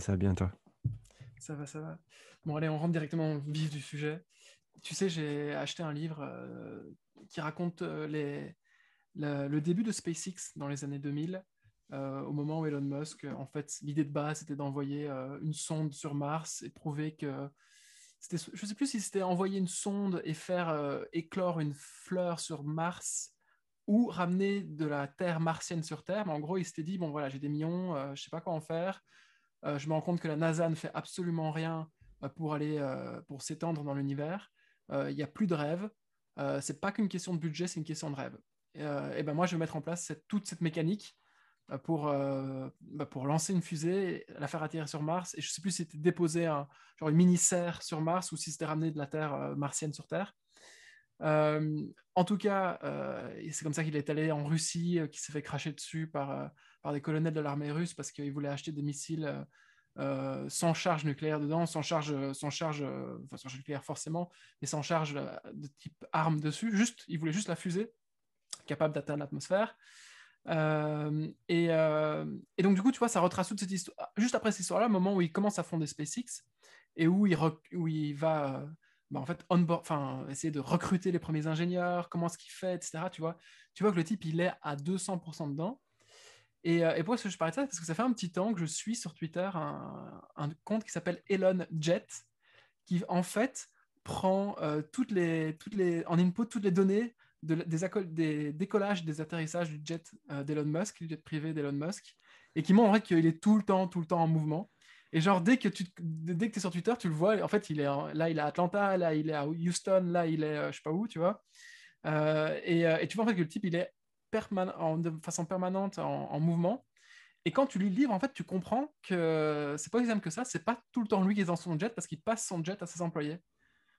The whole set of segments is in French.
ça va bien, toi? Ça va, ça va. Bon, allez, on rentre directement au vif du sujet. Tu sais, j'ai acheté un livre qui raconte le début de SpaceX dans les années 2000, au moment où Elon Musk, en fait, l'idée de base, c'était d'envoyer une sonde sur Mars et prouver que je ne sais plus si c'était envoyer une sonde et faire éclore une fleur sur Mars ou ramener de la Terre martienne sur Terre. Mais en gros, il s'était dit, bon voilà, j'ai des millions, je ne sais pas quoi en faire. Je me rends compte que la NASA ne fait absolument rien pour s'étendre dans l'univers. Il n'y a plus de rêve. C'est pas qu'une question de budget, c'est une question de rêve. Et ben moi, je vais mettre en place toute cette mécanique pour lancer une fusée, la faire atterrir sur Mars. Et je ne sais plus si c'était déposer genre une mini-serre sur Mars ou si c'était ramener de la Terre martienne sur Terre. En tout cas, c'est comme ça qu'il est allé en Russie, qu'il s'est fait cracher dessus par des colonels de l'armée russe parce qu'il voulait acheter des missiles sans charge nucléaire dedans, sans charge nucléaire forcément, mais sans charge de type arme dessus. Il voulait juste la fusée capable d'atteindre l'atmosphère. Et donc, du coup, tu vois, ça retrace toute cette histoire. Juste après cette histoire-là, le moment où il commence à fonder SpaceX et où il va en fait, essayer de recruter les premiers ingénieurs, comment est-ce qu'il fait, etc. Tu vois que le type, il est à 200% dedans. Et pourquoi est-ce que je parlais de ça? Parce que ça fait un petit temps que je suis sur Twitter un compte qui s'appelle Elon Jet, qui en fait prend en input toutes les données des décollages, des atterrissages du jet d'Elon Musk, du jet privé d'Elon Musk, et qui montre en fait qu'il est tout le temps en mouvement. Et genre, dès que tu es sur Twitter, tu le vois, en fait, là, il est à Atlanta, là, il est à Houston, là, il est je sais pas où, tu vois. Et tu vois en fait que le type, il est de façon permanente en mouvement. Et quand tu lis le livre, en fait, tu comprends que c'est pas aussi simple que ça. C'est pas tout le temps lui qui est dans son jet parce qu'il passe son jet à ses employés.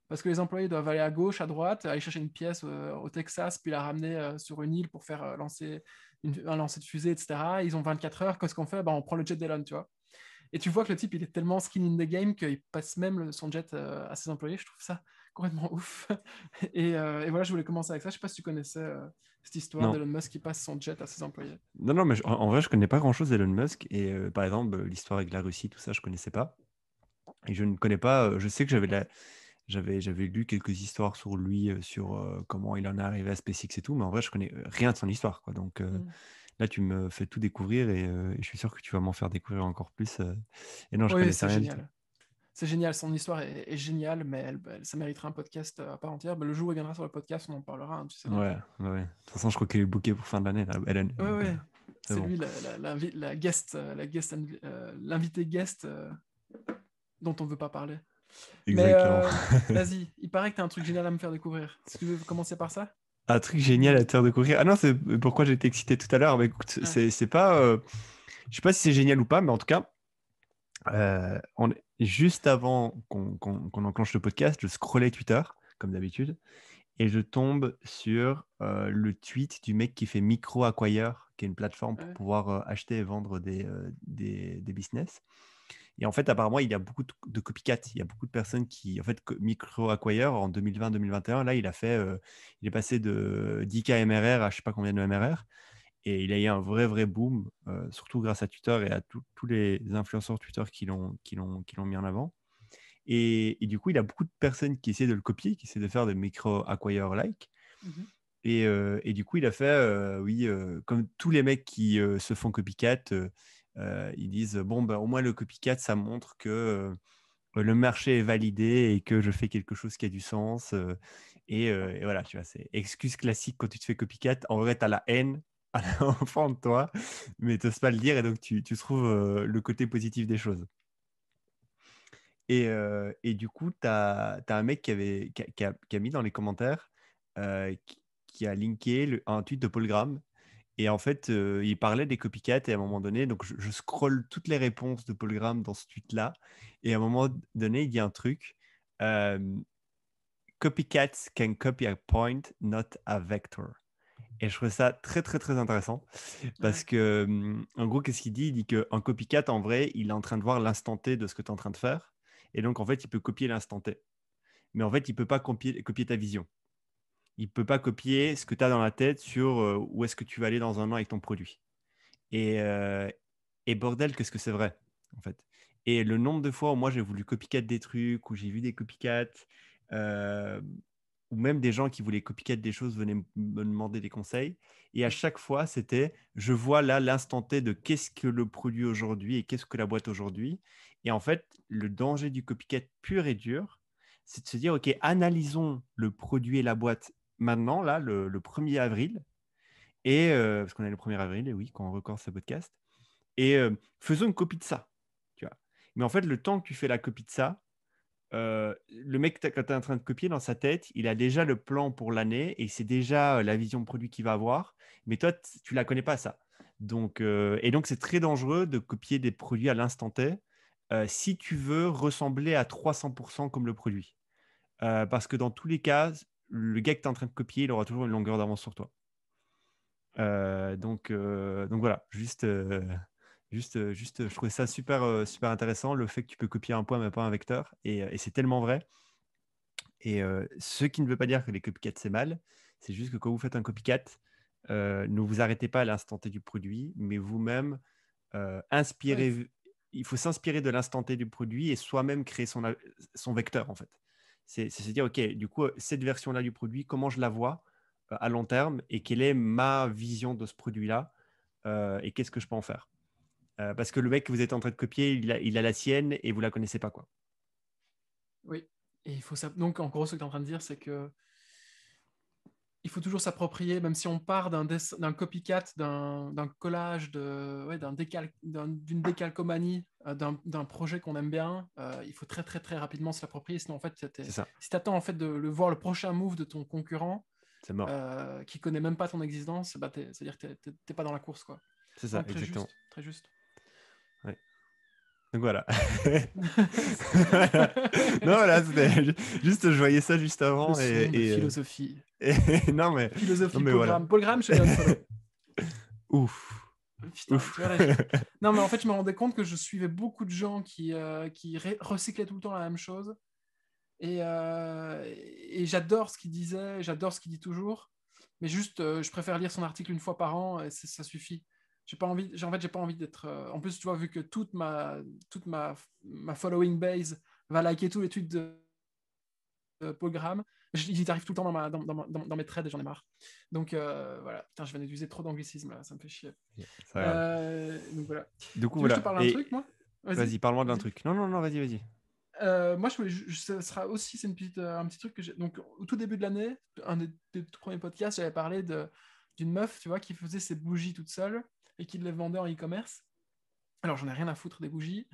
Parce que les employés doivent aller à gauche, à droite, aller chercher une pièce au Texas, puis la ramener sur une île pour faire un lancer de fusée, etc. Ils ont 24 heures. Qu'est-ce qu'on fait? On prend le jet d'Elon, tu vois. Et tu vois que le type, il est tellement skin in the game qu'il passe même son jet à ses employés. Je trouve ça complètement ouf. Et voilà, je voulais commencer avec ça. Je sais pas si tu connaissais cette histoire Non. d'Elon Musk qui passe son jet à ses employés. Non, mais en vrai, je connais pas grand-chose d'Elon Musk. Et par exemple, l'histoire avec la Russie, tout ça, je connaissais pas. Et je ne connais pas. Je sais que j'avais lu quelques histoires sur lui, sur comment il en est arrivé à SpaceX et tout, mais en vrai, je connais rien de son histoire, quoi. Donc là, tu me fais tout découvrir et je suis sûr que tu vas m'en faire découvrir encore plus. Et non, je Oui, connaissais c'est rien du tout. génial. C'est génial, son histoire est géniale, mais ça mériterait un podcast à part entière. Le jour où il viendra sur le podcast, on en parlera, hein, tu sais bien. Ouais, ouais. De toute façon, je crois qu'il est booké pour fin de l'année, là, Elon. Ouais, Donc, ouais. c'est C'est bon. lui l'invité guest dont on ne veut pas parler. Mais Exactement. vas-y, il paraît que tu as un truc génial à me faire découvrir. Est-ce que tu veux commencer par ça? Un truc génial à te faire découvrir. Ah non, c'est pourquoi j'étais excité tout à l'heure. Mais écoute, Ah, c'est pas. Je sais pas si c'est génial ou pas, mais en tout cas, juste avant qu'on enclenche le podcast, je scrollais Twitter, comme d'habitude, et je tombe sur le tweet du mec qui fait Micro Acquire, qui est une plateforme pour ouais. pouvoir acheter et vendre des business. Et en fait, apparemment, il y a beaucoup de copycats. Il y a beaucoup de personnes qui, en fait, Micro Acquire en 2020-2021, là, il est passé de 10K MRR à je sais pas combien de MRR. Et il a eu un vrai boom, surtout grâce à Twitter et à tous les influenceurs Twitter qui l'ont mis en avant. Et du coup, il a beaucoup de personnes qui essaient de le copier, qui essaient de faire des micro acquire-like. Mhm. Et du coup, il a fait, oui, comme tous les mecs qui se font copycat, ils disent, bon, ben, au moins le copycat, ça montre que le marché est validé et que je fais quelque chose qui a du sens. Et voilà, tu vois, c'est excuse classique quand tu te fais copycat. En vrai, tu as la haine à l'enfant de toi, mais tu n'oses pas le dire et donc tu trouves le côté positif des choses. Et du coup, tu as un mec qui a mis dans les commentaires, qui a linké un tweet de Paul Graham. Et en fait, il parlait des copycats et à un moment donné, donc je scrolle toutes les réponses de Paul Graham dans ce tweet-là. Et à un moment donné, il dit un truc. euh, Copycats can copy a point, not a vector. Et je trouve ça très intéressant parce Ouais. que, en gros, qu'est-ce qu'il dit? Il dit qu'un copycat, en vrai, il est en train de voir l'instant T de ce que tu es en train de faire. Et donc, en fait, il peut copier l'instant T. Mais en fait, il ne peut pas copier ta vision. Il ne peut pas copier ce que tu as dans la tête sur où est-ce que tu vas aller dans un an avec ton produit. Et, euh, et bordel, qu'est-ce que c'est vrai, en fait. Et le nombre de fois où moi j'ai voulu copycat des trucs, où j'ai vu des copycats, euh, ou même des gens qui voulaient copycat des choses venaient me demander des conseils. Et à chaque fois, c'était, je vois là l'instant T de qu'est-ce que le produit aujourd'hui et qu'est-ce que la boîte aujourd'hui. Et en fait, le danger du copycat pur et dur, c'est de se dire, OK, analysons le produit et la boîte maintenant, là, le 1er avril, et, parce qu'on est le 1er avril, et oui, quand on record ce podcast, et faisons une copie de ça. Tu vois. Mais en fait, le temps que tu fais la copie de ça, le mec, quand tu es en train de copier dans sa tête, il a déjà le plan pour l'année et c'est déjà la vision de produit qu'il va avoir. Mais toi, tu la connais pas, ça. Donc, et donc, c'est très dangereux de copier des produits à l'instant T si tu veux ressembler à 300% comme le produit. Parce que dans tous les cas, le gars que tu es en train de copier, il aura toujours une longueur d'avance sur toi. Donc voilà, juste, je trouvais ça super, super intéressant, le fait que tu peux copier un point mais pas un vecteur. Et c'est tellement vrai. Et ce qui ne veut pas dire que les copycats, c'est mal. C'est juste que quand vous faites un copycat, ne vous arrêtez pas à l'instant T du produit, mais vous-même, Ouais, inspirez. Il faut s'inspirer de l'instant T du produit et soi-même créer son vecteur, en fait. C'est se dire, OK, du coup, cette version-là du produit, comment je la vois à long terme et quelle est ma vision de ce produit-là et qu'est-ce que je peux en faire. Parce que le mec que vous êtes en train de copier, il a la sienne et vous la connaissez pas, quoi. oui. Et il faut ça. Donc, en gros, ce que tu es en train de dire, c'est que il faut toujours s'approprier, même si on part d'un copycat, d'un collage, ouais, d'une décalcomanie, d'un projet qu'on aime bien, il faut très très très rapidement se l'approprier. Sinon, en fait, C'est ça, si tu attends en fait de voir le prochain move de ton concurrent, c'est mort. qui connaît même pas ton existence, bah, c'est-à-dire que t'es pas dans la course, quoi. C'est ça, Donc très juste, exactement. très juste. Ouais. Donc voilà. Voilà. Non, voilà, c'était juste, je voyais ça juste Le avant son de philosophie. non mais, non Philosophie mais voilà. Paul Graham. Paul Graham, je te donne follow. Ouf, Putain, ouf. tu vois, là, non, mais en fait, je me rendais compte que je suivais beaucoup de gens qui recyclaient tout le temps la même chose. Et j'adore ce qu'il disait, j'adore ce qu'il dit toujours. Mais juste, je préfère lire son article une fois par an et ça suffit. En fait, j'ai pas envie d'être. En plus, tu vois, vu que ma following base va liker tous les tweets de Paul Graham, ils arrivent tout le temps dans mes threads et j'en ai marre. Donc voilà, putain, je viens d'utiliser trop d'anglicisme là, ça me fait chier. C'est pas grave. Donc voilà. Du coup, Tu veux que je te voilà. parle d'un Et truc, moi? Vas-y, vas-y, parle-moi d'un vas-y. truc. Non, non, non, vas-y, vas-y. Moi, je voulais, ça sera aussi, c'est un petit truc que j'ai. Donc, au tout début de l'année, un des tout premiers podcasts, j'avais parlé d'une meuf, tu vois, qui faisait ses bougies toute seule et qui les vendait en e-commerce. Alors, j'en ai rien à foutre des bougies,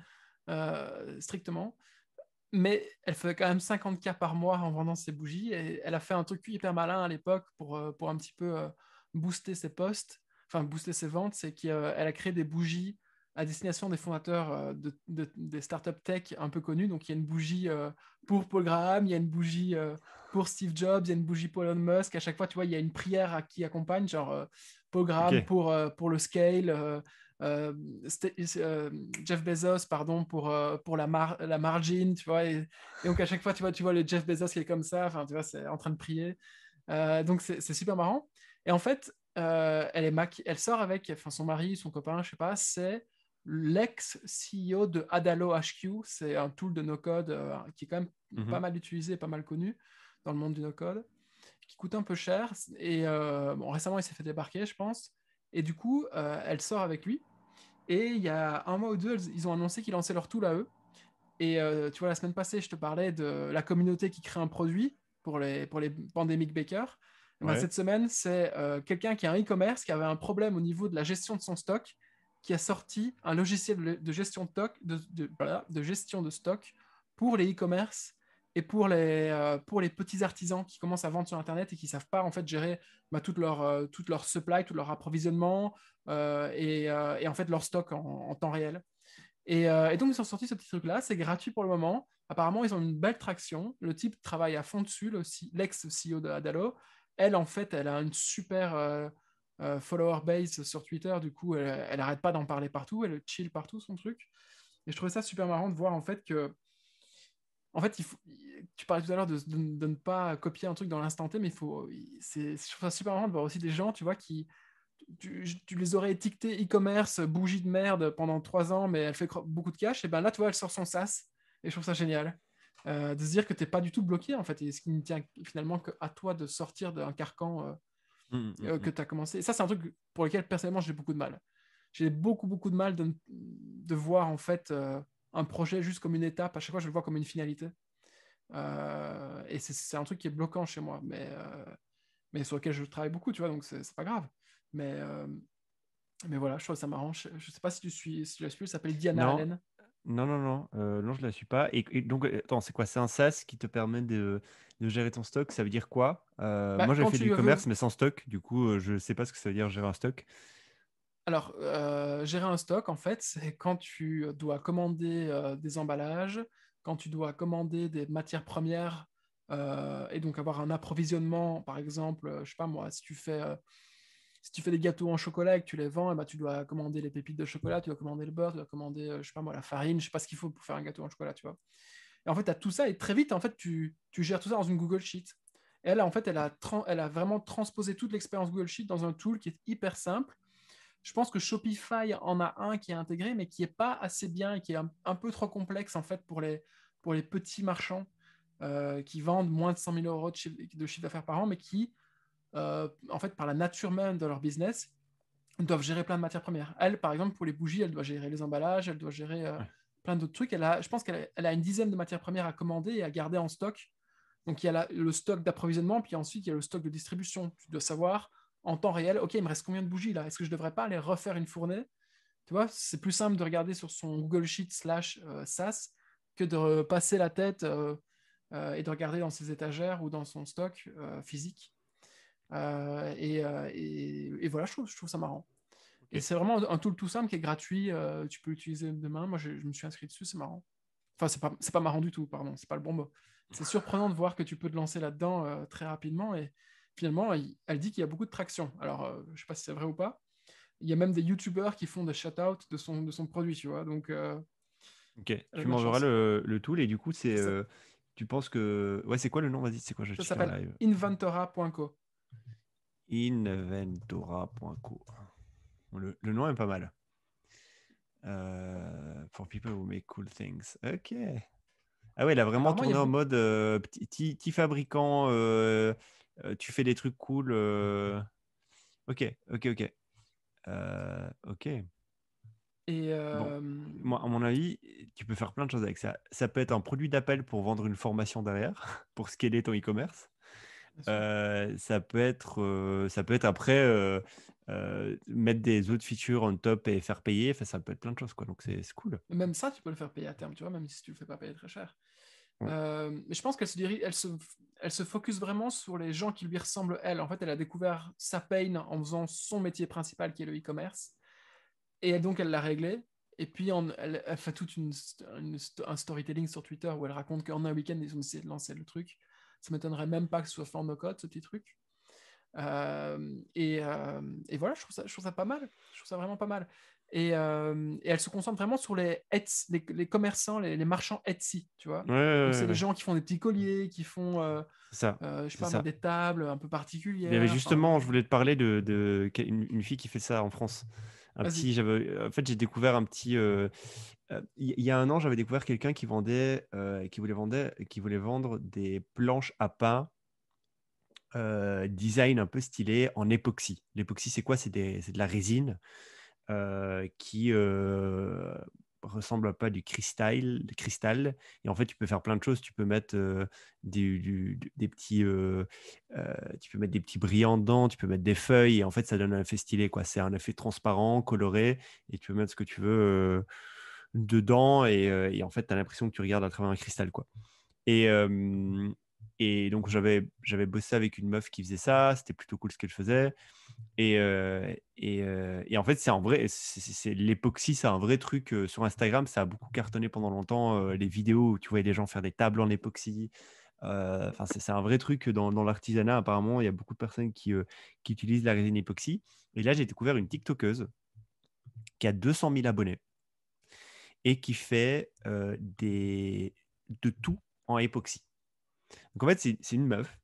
strictement. Mais elle faisait quand même 50K par mois en vendant ses bougies et elle a fait un truc hyper malin à l'époque pour un petit peu booster ses posts, enfin booster ses ventes, c'est qu'elle a créé des bougies à destination des fondateurs des startups tech un peu connus. Donc il y a une bougie pour Paul Graham, il y a une bougie pour Steve Jobs, il y a une bougie pour Elon Musk. À chaque fois, tu vois, il y a une prière qui accompagne, genre Paul Graham Ok. pour le scale. Euh, Jeff Bezos, pardon, pour la margin, tu vois. Et donc, à chaque fois, tu vois le Jeff Bezos qui est comme ça, enfin, tu vois, c'est en train de prier. Donc, c'est super marrant. Et en fait, elle sort avec, enfin, son mari, son copain, je sais pas, c'est l'ex-CEO de Adalo HQ. C'est un tool de no-code qui est quand même pas Mhm. mal utilisé, pas mal connu dans le monde du no-code, qui coûte un peu cher. Et bon, récemment, il s'est fait débarquer, je pense. Et du coup, elle sort avec lui. Et il y a un mois ou deux, ils ont annoncé qu'ils lançaient leur tool à eux. Et tu vois, la semaine passée, je te parlais de la communauté qui crée un produit pour les pandemic bakers. Et ben, Ouais. cette semaine, c'est quelqu'un qui a un e-commerce qui avait un problème au niveau de la gestion de son stock, qui a sorti un logiciel de gestion de stock, voilà, de gestion de stock pour les e-commerce et pour les petits artisans qui commencent à vendre sur Internet et qui ne savent pas en fait gérer bah, toute leur supply, tout leur approvisionnement et en fait leur stock en temps réel. Et donc, ils ont sorti ce petit truc-là. C'est gratuit pour le moment. Apparemment, ils ont une belle traction. Le type travaille à fond dessus, l'ex-CEO de Adalo. Elle, en fait, elle a une super follower base sur Twitter. Du coup, elle arrête pas d'en parler partout. Elle chill partout, son truc. Et je trouvais ça super marrant de voir, en fait, que... En fait, tu parlais tout à l'heure de ne pas copier un truc dans l'instant T, mais je trouve ça super marrant de voir aussi des gens, tu vois, qui tu les aurais étiquetés e-commerce, bougie de merde pendant 3 ans, mais elle fait beaucoup de cash. Et ben là, tu vois, elle sort son SaaS. Et je trouve ça génial. De se dire que tu n'es pas du tout bloqué, en fait. Et ce qui ne tient finalement qu'à toi de sortir d'un carcan que tu as commencé. Et ça, c'est un truc pour lequel, personnellement, j'ai beaucoup de mal. J'ai beaucoup, beaucoup de mal de voir, en fait, un projet juste comme une étape. À chaque fois, je le vois comme une finalité. Et c'est un truc qui est bloquant chez moi, mais sur lequel je travaille beaucoup, tu vois, donc c'est pas grave. Mais voilà, je trouve ça marrant. Je sais pas si tu la suis, elle s'appelle Diana Non, Allen. non, non, non, non, je la suis pas. Et donc, attends, c'est quoi? C'est un SaaS qui te permet de gérer ton stock. Ça veut dire quoi? Bah, Moi, j'ai quand fait du tu veux. e-commerce, mais sans stock. Du coup, je sais pas ce que ça veut dire gérer un stock. Alors, gérer un stock, en fait, c'est quand tu dois commander des emballages, quand tu dois commander des matières premières et donc avoir un approvisionnement, par exemple, je sais pas moi, si tu fais des gâteaux en chocolat et que tu les vends, eh ben, tu dois commander les pépites de chocolat, tu dois commander le beurre, tu dois commander, je sais pas moi, la farine, je sais pas ce qu'il faut pour faire un gâteau en chocolat, tu vois. Et en fait, tu as tout ça et très vite, en fait, tu gères tout ça dans une Google Sheet. Et elle, en fait, elle a vraiment transposé toute l'expérience Google Sheet dans un tool qui est hyper simple. Je pense que Shopify en a un qui est intégré, mais qui n'est pas assez bien et qui est un peu trop complexe, en fait, pour les petits marchands qui vendent moins de 100 000 euros de chiffre d'affaires par an, mais qui, en fait, par la nature même de leur business, doivent gérer plein de matières premières. Elle, par exemple, pour les bougies, elle doit gérer les emballages, elle doit gérer Ouais. plein d'autres trucs. Je pense qu'elle a une dizaine de matières premières à commander et à garder en stock. Donc, il y a le stock d'approvisionnement, puis ensuite, il y a le stock de distribution. Tu dois savoir en temps réel, OK, il me reste combien de bougies là? Est-ce que je ne devrais pas aller refaire une fournée? Tu vois, c'est plus simple de regarder sur son Google Sheet / SaaS que de passer la tête et de regarder dans ses étagères ou dans son stock physique. Et voilà, je trouve ça marrant. Et Ok. c'est vraiment un tool tout simple qui est gratuit. Tu peux l'utiliser demain. Moi, je me suis inscrit dessus, c'est marrant. Enfin, c'est pas marrant du tout, pardon, c'est pas le bon mot. C'est surprenant de voir que tu peux te lancer là-dedans très rapidement. Et finalement, elle dit qu'il y a beaucoup de traction. Alors, je sais pas si c'est vrai ou pas. Il y a même des YouTubers qui font des shout-out de son produit, tu vois. Donc, Ok. elle a Tu de la m'enverras chance. le tool et du coup, c'est. Ça, Tu penses que. Ouais, c'est quoi le nom? Vas-y, c'est quoi? Je vais ça checker en s'appelle live. inventora.co. Inventora.co. Le nom est pas mal. For people who make cool things. Ok. Ah ouais, il a vraiment Apparemment, il y a tourné en beaucoup. mode petit fabricant. Tu fais des trucs cool. Ok, ok, ok. Ok. Et Bon, moi, à mon avis, tu peux faire plein de choses avec ça. Ça peut être un produit d'appel pour vendre une formation derrière, pour scaler ton e-commerce. bien sûr. Ça peut être après mettre des autres features on top et faire payer. Enfin, ça peut être plein de choses, quoi. Donc, c'est cool. Même ça, tu peux le faire payer à terme, tu vois, même si tu le fais pas payer très cher. Ouais. Mais je pense elle se focus vraiment sur les gens qui lui ressemblent, elle. En fait, elle a découvert sa pain en faisant son métier principal qui est le e-commerce. Et donc, elle l'a réglé. Et puis, elle fait tout un storytelling sur Twitter où elle raconte qu'en un week-end, ils ont essayé de lancer le truc. Ça m'étonnerait même pas que ce soit fait en no-code, ce petit truc. Et voilà, je trouve ça pas mal. Je trouve ça vraiment pas mal. Et elle se concentre vraiment sur les commerçants, les marchands Etsy, tu vois. Ouais, ouais, Donc, ouais, c'est les ouais. gens qui font des petits colliers, qui font, C'est ça. je sais C'est pas moi, ça. des tables un peu Il y avait particulières. Enfin, justement, je voulais te parler une fille qui fait ça en France. vas-y. En fait, j'ai découvert un petit. Il y a un an, j'avais découvert quelqu'un qui voulait vendre des planches à pain design un peu stylé en époxy. L'époxy, c'est quoi? C'est de la résine qui ressemble un peu à du cristal. Et en fait, tu peux faire plein de choses. Tu peux mettre des petits, tu peux mettre des petits brillants dedans. Tu peux mettre des feuilles. Et en fait, ça donne un effet stylé, quoi. C'est un effet transparent, coloré. Et tu peux mettre ce que tu veux dedans. Et en fait, tu as l'impression que tu regardes à travers un cristal, quoi. Et, euh, et donc, j'avais bossé avec une meuf qui faisait ça. C'était plutôt cool ce qu'elle faisait. Et en fait, c'est en vrai, l'époxy, c'est un vrai truc sur Instagram. Ça a beaucoup cartonné pendant longtemps. Les vidéos où tu voyais des gens faire des tables en époxy. Enfin, c'est un vrai truc dans l'artisanat. Apparemment, il y a beaucoup de personnes qui utilisent la résine époxy. Et là, j'ai découvert une TikTokeuse qui a 200 000 abonnés et qui fait de tout en époxy. Donc en fait, c'est une meuf.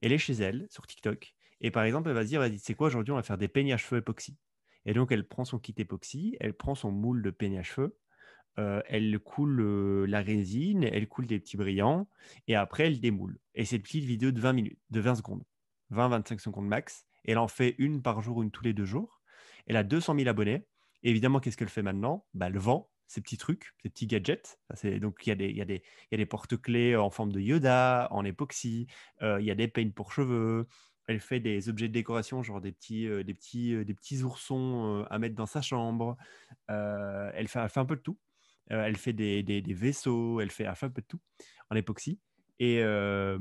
Elle est chez elle sur TikTok Et par exemple, elle va se dire, vas-y, c'est quoi aujourd'hui, on va faire des peignes à cheveux époxy. Et donc, elle prend son kit époxy, elle prend son moule de peigne à cheveux, elle coule la résine, elle coule des petits brillants, et après, elle démoule. Et c'est une petite vidéo de 20 minutes, de 20 secondes, 20-25 secondes max. Et elle en fait une par jour, une tous les 2 jours. Elle a 200 000 abonnés. Et évidemment, qu'est-ce qu'elle fait maintenant? Bah, elle vend ces petits trucs, ces petits gadgets. Donc, il y a des porte-clés en forme de Yoda, en époxy. Il y a des peignes pour cheveux. Elle fait des objets de décoration, genre des petits oursons à mettre dans sa chambre. Elle fait un peu de tout. Elle fait des vaisseaux, elle fait un peu de tout en époxy. Et, euh,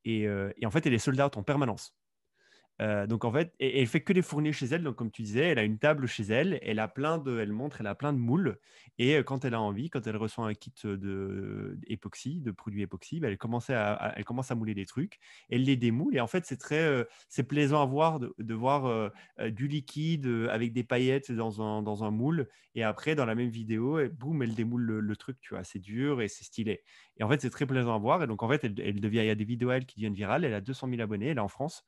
et en fait, elle est sold out en permanence. Donc en fait, et elle fait que des fourniers chez elle. Donc comme tu disais, elle a une table chez elle. Elle a plein de moules. Et quand elle a envie, quand elle reçoit un kit de produits époxy, bah, elle commence à mouler des trucs. Elle les démoule. Et en fait, c'est plaisant à voir de voir du liquide avec des paillettes dans un moule. Et après, dans la même vidéo, boum, elle démoule le truc. Tu vois, c'est dur et c'est stylé. Et en fait, c'est très plaisant à voir. Et donc en fait, il y a des vidéos elle qui deviennent virales. Elle a 200 000 abonnés. Elle est en France.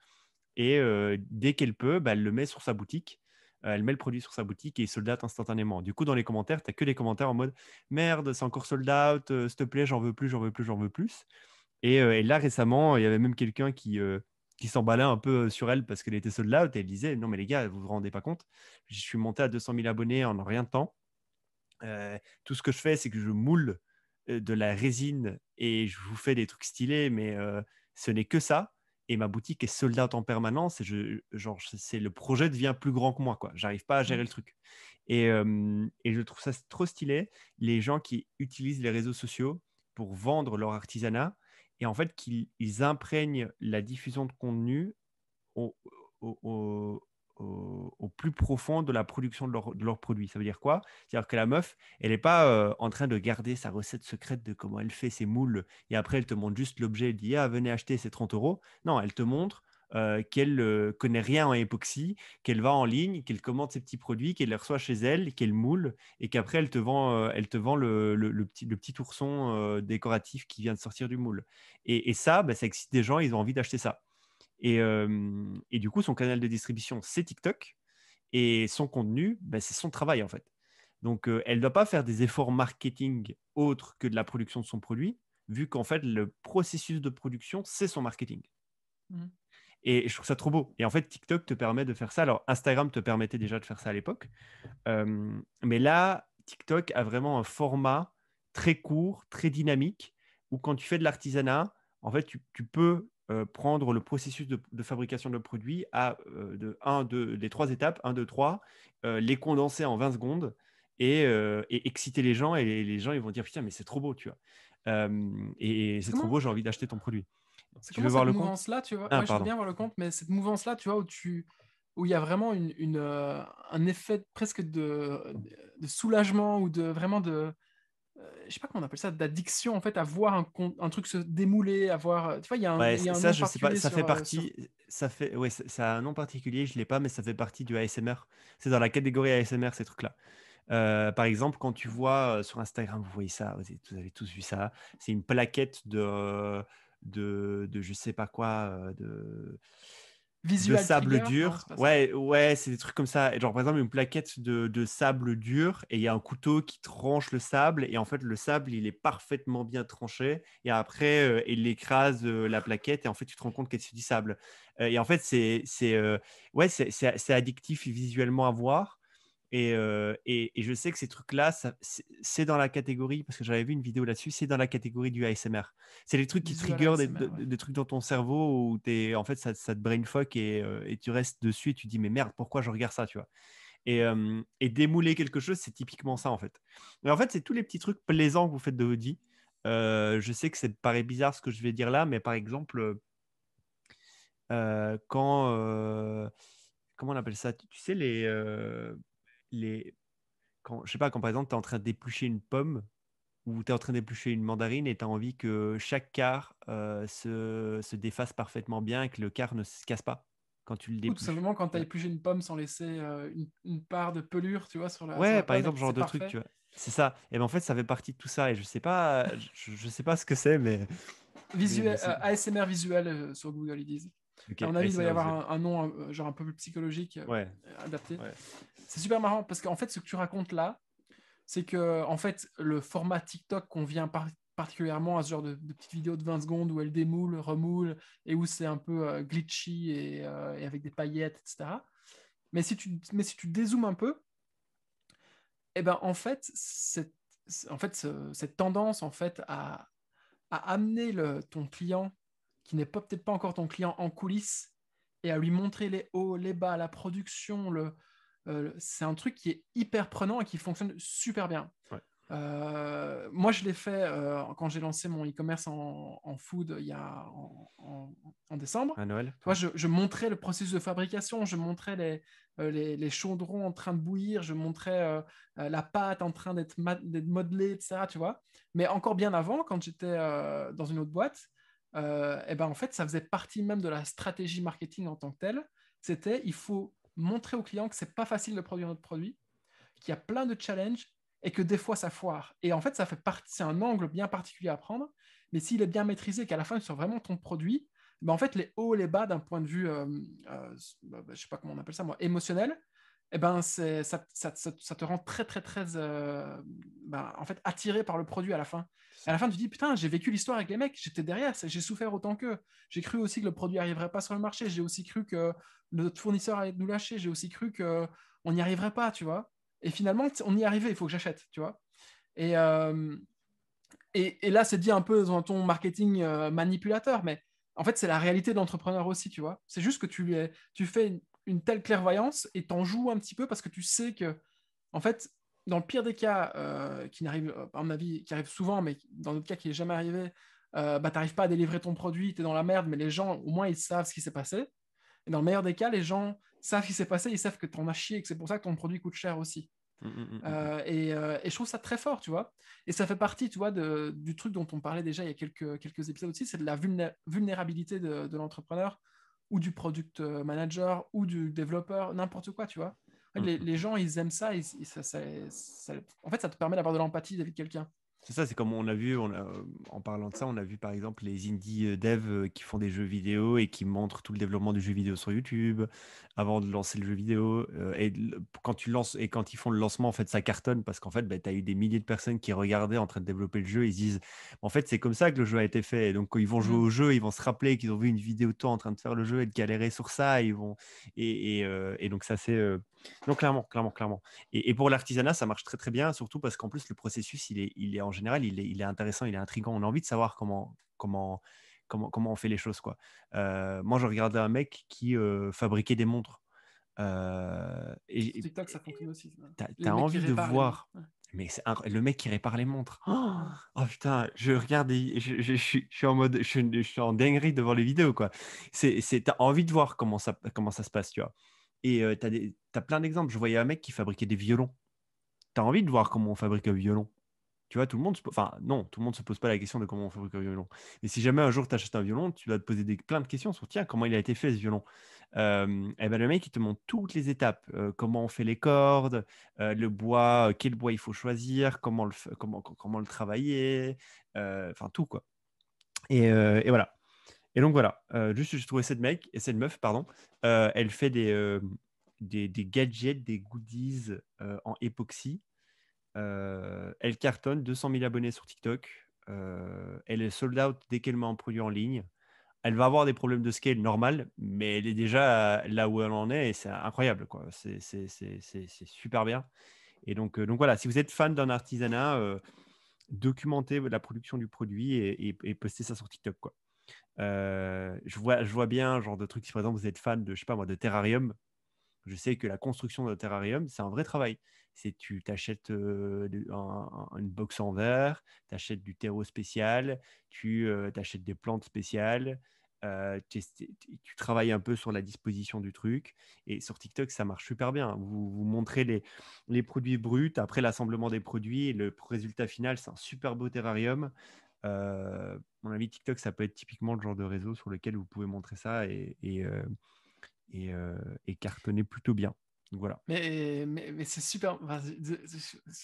Et dès qu'elle peut, bah, elle le met sur sa boutique. Elle met le produit sur sa boutique et il sold out instantanément. Du coup, dans les commentaires, tu n'as que des commentaires en mode merde, c'est encore sold out, s'il te plaît, j'en veux plus, j'en veux plus, j'en veux plus. Et là, récemment, il y avait même quelqu'un qui s'emballait un peu sur elle parce qu'elle était sold out et elle disait non, mais les gars, vous vous rendez pas compte, je suis monté à 200 000 abonnés en rien de temps. Tout ce que je fais, c'est que je moule de la résine et je vous fais des trucs stylés, mais ce n'est que ça. Et ma boutique est sold out en permanence. Et le projet devient plus grand que moi, quoi. J'arrive pas à gérer Mm. le truc. Et je trouve ça trop stylé, les gens qui utilisent les réseaux sociaux pour vendre leur artisanat et en fait qu'ils imprègnent la diffusion de contenu au, au- au- au plus profond de la production de leurs produits. Ça veut dire quoi? C'est-à-dire que la meuf, elle n'est pas en train de garder sa recette secrète de comment elle fait ses moules et après elle te montre juste l'objet, elle dit ah venez acheter, c'est 30 euros. Non, elle te montre qu'elle connaît rien en époxy, qu'elle va en ligne, qu'elle commande ses petits produits, qu'elle les reçoit chez elle, qu'elle moule et qu'après elle te vend le petit ourson décoratif qui vient de sortir du moule. Et ça, bah, ça excite des gens, ils ont envie d'acheter ça. Et du coup, son canal de distribution, c'est TikTok. Et son contenu, bah, c'est son travail, en fait. Donc, elle ne doit pas faire des efforts marketing autres que de la production de son produit, vu qu'en fait, le processus de production, c'est son marketing. Mm. Et je trouve ça trop beau. Et en fait, TikTok te permet de faire ça. Alors, Instagram te permettait déjà de faire ça à l'époque. Mais là, TikTok a vraiment un format très court, très dynamique, où quand tu fais de l'artisanat, en fait, tu peux prendre le processus de fabrication de produits les 3 étapes, un 2 3 les condenser en 20 secondes et exciter les gens. Et les gens, ils vont dire, putain, mais c'est trop beau, tu vois. Et C'est c'est trop comment, beau, j'ai envie d'acheter ton produit. c'est Tu comment veux voir cette le compte? mouvance-là, tu vois? Ah, Ouais, je veux pardon. bien voir le compte, mais cette mouvance-là, tu vois, où il y a vraiment un effet presque de soulagement ou de vraiment de, je sais pas comment on appelle ça, d'addiction en fait, à voir un truc se démouler, à voir, tu vois, Ouais, il y a un ça, nom je sais pas. particulier Ça fait sur... partie. Ouais, ça a un nom particulier. Je l'ai pas, mais ça fait partie du ASMR. C'est dans la catégorie ASMR ces trucs-là. Par exemple, quand tu vois sur Instagram, vous voyez ça, vous avez tous vu ça. C'est une plaquette de je sais pas quoi, de Visual sable trigger? Non, dur. c'est pas ça. Ouais, ouais, c'est des trucs comme ça. Et genre, par exemple, une plaquette de sable dur et il y a un couteau qui tranche le sable. Et en fait, le sable, il est parfaitement bien tranché. Et après, il écrase la plaquette. Et en fait, tu te rends compte que c'est du sable. Et en fait, ouais, c'est addictif visuellement à voir. Et je sais que ces trucs-là, c'est dans la catégorie, parce que j'avais vu une vidéo là-dessus, c'est dans la catégorie du ASMR. C'est les trucs qui Visual trigger ASMR, ouais. des trucs dans ton cerveau où en fait, ça te brain fuck et tu restes dessus et tu dis, mais merde, pourquoi je regarde ça, tu vois. Et démouler quelque chose, c'est typiquement ça, en fait. Mais en fait, c'est tous les petits trucs plaisants que vous faites de votre vie. Je sais que ça paraît bizarre ce que je vais dire là, mais par exemple, quand. Comment on appelle ça? Tu sais, les, je sais pas, quand par exemple, tu es en train d'éplucher une pomme ou tu es en train d'éplucher une mandarine et tu as envie que chaque quart se défasse parfaitement bien et que le quart ne se casse pas quand tu le Ou tout dépluches. simplement quand tu as Tu vois. épluché une pomme sans laisser une part de pelure, tu vois, sur Ouais, la par pomme, et exemple, que genre c'est de truc, parfait. tu vois. C'est ça. Et ben en fait, ça fait partie de tout ça. Et je sais pas ce que c'est, mais Visuel, c'est. ASMR visuel sur Google, ils disent. Ok, À mon avis, il doit y avoir SNOZ. un nom genre un peu plus psychologique Ouais, adapté. ouais. C'est super marrant parce qu'en fait, ce que tu racontes là, c'est que en fait, le format TikTok convient particulièrement à ce genre de petites vidéos de 20 secondes où elle démoule, remoule et où c'est un peu glitchy et avec des paillettes, etc. Mais si tu dézoomes un peu, eh ben, en fait, cette tendance en fait, à amener ton client, qui n'est peut-être pas encore ton client, en coulisses et à lui montrer les hauts, les bas, la production, c'est un truc qui est hyper prenant et qui fonctionne super bien. Ouais. Moi, je l'ai fait quand j'ai lancé mon e-commerce en food en décembre. À Noël? Tu vois, Ouais. je montrais le processus de fabrication, je montrais les chaudrons en train de bouillir, je montrais la pâte en train d'être modelée, etc. Tu vois. Mais encore bien avant, quand j'étais dans une autre boîte, et ben en fait, ça faisait partie même de la stratégie marketing en tant que telle. C'était, il faut montrer au client que c'est pas facile de produire notre produit, qu'il y a plein de challenges et que des fois ça foire. Et en fait, ça fait partie, c'est un angle bien particulier à prendre, mais s'il est bien maîtrisé, qu'à la fin sur vraiment ton produit, ben en fait, les hauts et les bas d'un point de vue, je sais pas comment on appelle ça moi, émotionnel, eh ben ça te rend très très très en fait attiré par le produit à la fin. Et à la fin, tu te dis putain, j'ai vécu l'histoire avec les mecs, j'étais derrière, j'ai souffert autant qu'eux. J'ai cru aussi que le produit n'arriverait pas sur le marché, j'ai aussi cru que notre fournisseur allait nous lâcher, j'ai aussi cru que on n'y arriverait pas, tu vois. Et finalement, on y est arrivé, il faut que j'achète, tu vois. Et, euh, et là, c'est dit un peu dans ton marketing manipulateur, mais en fait, c'est la réalité de l'entrepreneur aussi, tu vois. C'est juste que tu fais une telle clairvoyance et t'en joues un petit peu parce que tu sais que, en fait, dans le pire des cas, qui n'arrive, à mon avis, qui arrive souvent, mais dans notre cas qui n'est jamais arrivé, bah, tu n'arrives pas à délivrer ton produit, tu es dans la merde, mais les gens, au moins, ils savent ce qui s'est passé. Et dans le meilleur des cas, les gens savent ce qui s'est passé, ils savent que tu en as chié et que c'est pour ça que ton produit coûte cher aussi. Et je trouve ça très fort, tu vois. Et ça fait partie, tu vois, du truc dont on parlait déjà il y a quelques épisodes aussi, c'est de la vulnérabilité de l'entrepreneur ou du product manager ou du développeur, n'importe quoi, tu vois. En fait, les gens, ils aiment ça, en fait, ça te permet d'avoir de l'empathie vis-à-vis de quelqu'un. C'est ça, c'est comme on a vu, en parlant de ça, on a vu par exemple les indie devs qui font des jeux vidéo et qui montrent tout le développement du jeu vidéo sur YouTube avant de lancer le jeu vidéo. Quand tu lances et quand ils font le lancement, en fait, ça cartonne parce qu'en fait, bah, tu as eu des milliers de personnes qui regardaient en train de développer le jeu. Ils se disent, en fait, c'est comme ça que le jeu a été fait. Et donc, quand ils vont jouer Mm. au jeu, ils vont se rappeler qu'ils ont vu une vidéo de toi en train de faire le jeu et de galérer sur ça. Et donc, ça, c'est. Non, clairement, clairement, clairement. Et pour l'artisanat, ça marche très très bien, surtout parce qu'en plus, le processus, il est en général, il est intéressant, il est intriguant. On a envie de savoir comment on fait les choses, quoi. Moi, je regardais un mec qui fabriquait des montres. Sur TikTok, ça fonctionne aussi, ça. T'as Les mecs qui envie de réparent les voir. montres. Ouais. Mais le mec qui répare les montres. Oh, Ouais. oh, putain, je regarde et je suis en mode, je suis en dinguerie devant les vidéos, quoi. T'as envie de voir comment ça se passe, tu vois. Et t'as plein d'exemples. Je voyais un mec qui fabriquait des violons. T'as envie de voir comment on fabrique un violon. Tu vois, enfin, non, tout le monde se pose pas la question de comment on fabrique un violon. Mais si jamais un jour tu achètes un violon, tu vas te poser plein de questions sur, tiens, comment il a été fait ce violon. Et ben, le mec, il te montre toutes les étapes. Comment on fait les cordes, le bois, quel bois il faut choisir, comment le travailler, enfin tout, quoi. Et voilà. Et donc voilà, juste j'ai trouvé cette meuf, pardon, elle fait des gadgets, des goodies en époxy. Elle cartonne, 200 000 abonnés sur TikTok. Elle est sold out dès qu'elle met un produit en ligne. Elle va avoir des problèmes de scale normal, mais elle est déjà là où elle en est et c'est incroyable, quoi. C'est super bien. Et donc voilà, si vous êtes fan d'un artisanat, documentez la production du produit et postez ça sur TikTok, quoi. Je vois bien, genre de trucs, si par exemple vous êtes fan de, je sais pas moi, de terrarium, je sais que la construction d'un terrarium, c'est un vrai travail. Tu t'achètes une box en verre, tu achètes du terreau spécial, tu achètes des plantes spéciales, tu travailles un peu sur la disposition du truc. Et sur TikTok, ça marche super bien. Vous montrez les produits bruts, après l'assemblement des produits, et le résultat final, c'est un super beau terrarium. À mon avis, TikTok, ça peut être typiquement le genre de réseau sur lequel vous pouvez montrer ça et cartonner plutôt bien. Donc voilà. Mais c'est super. Enfin,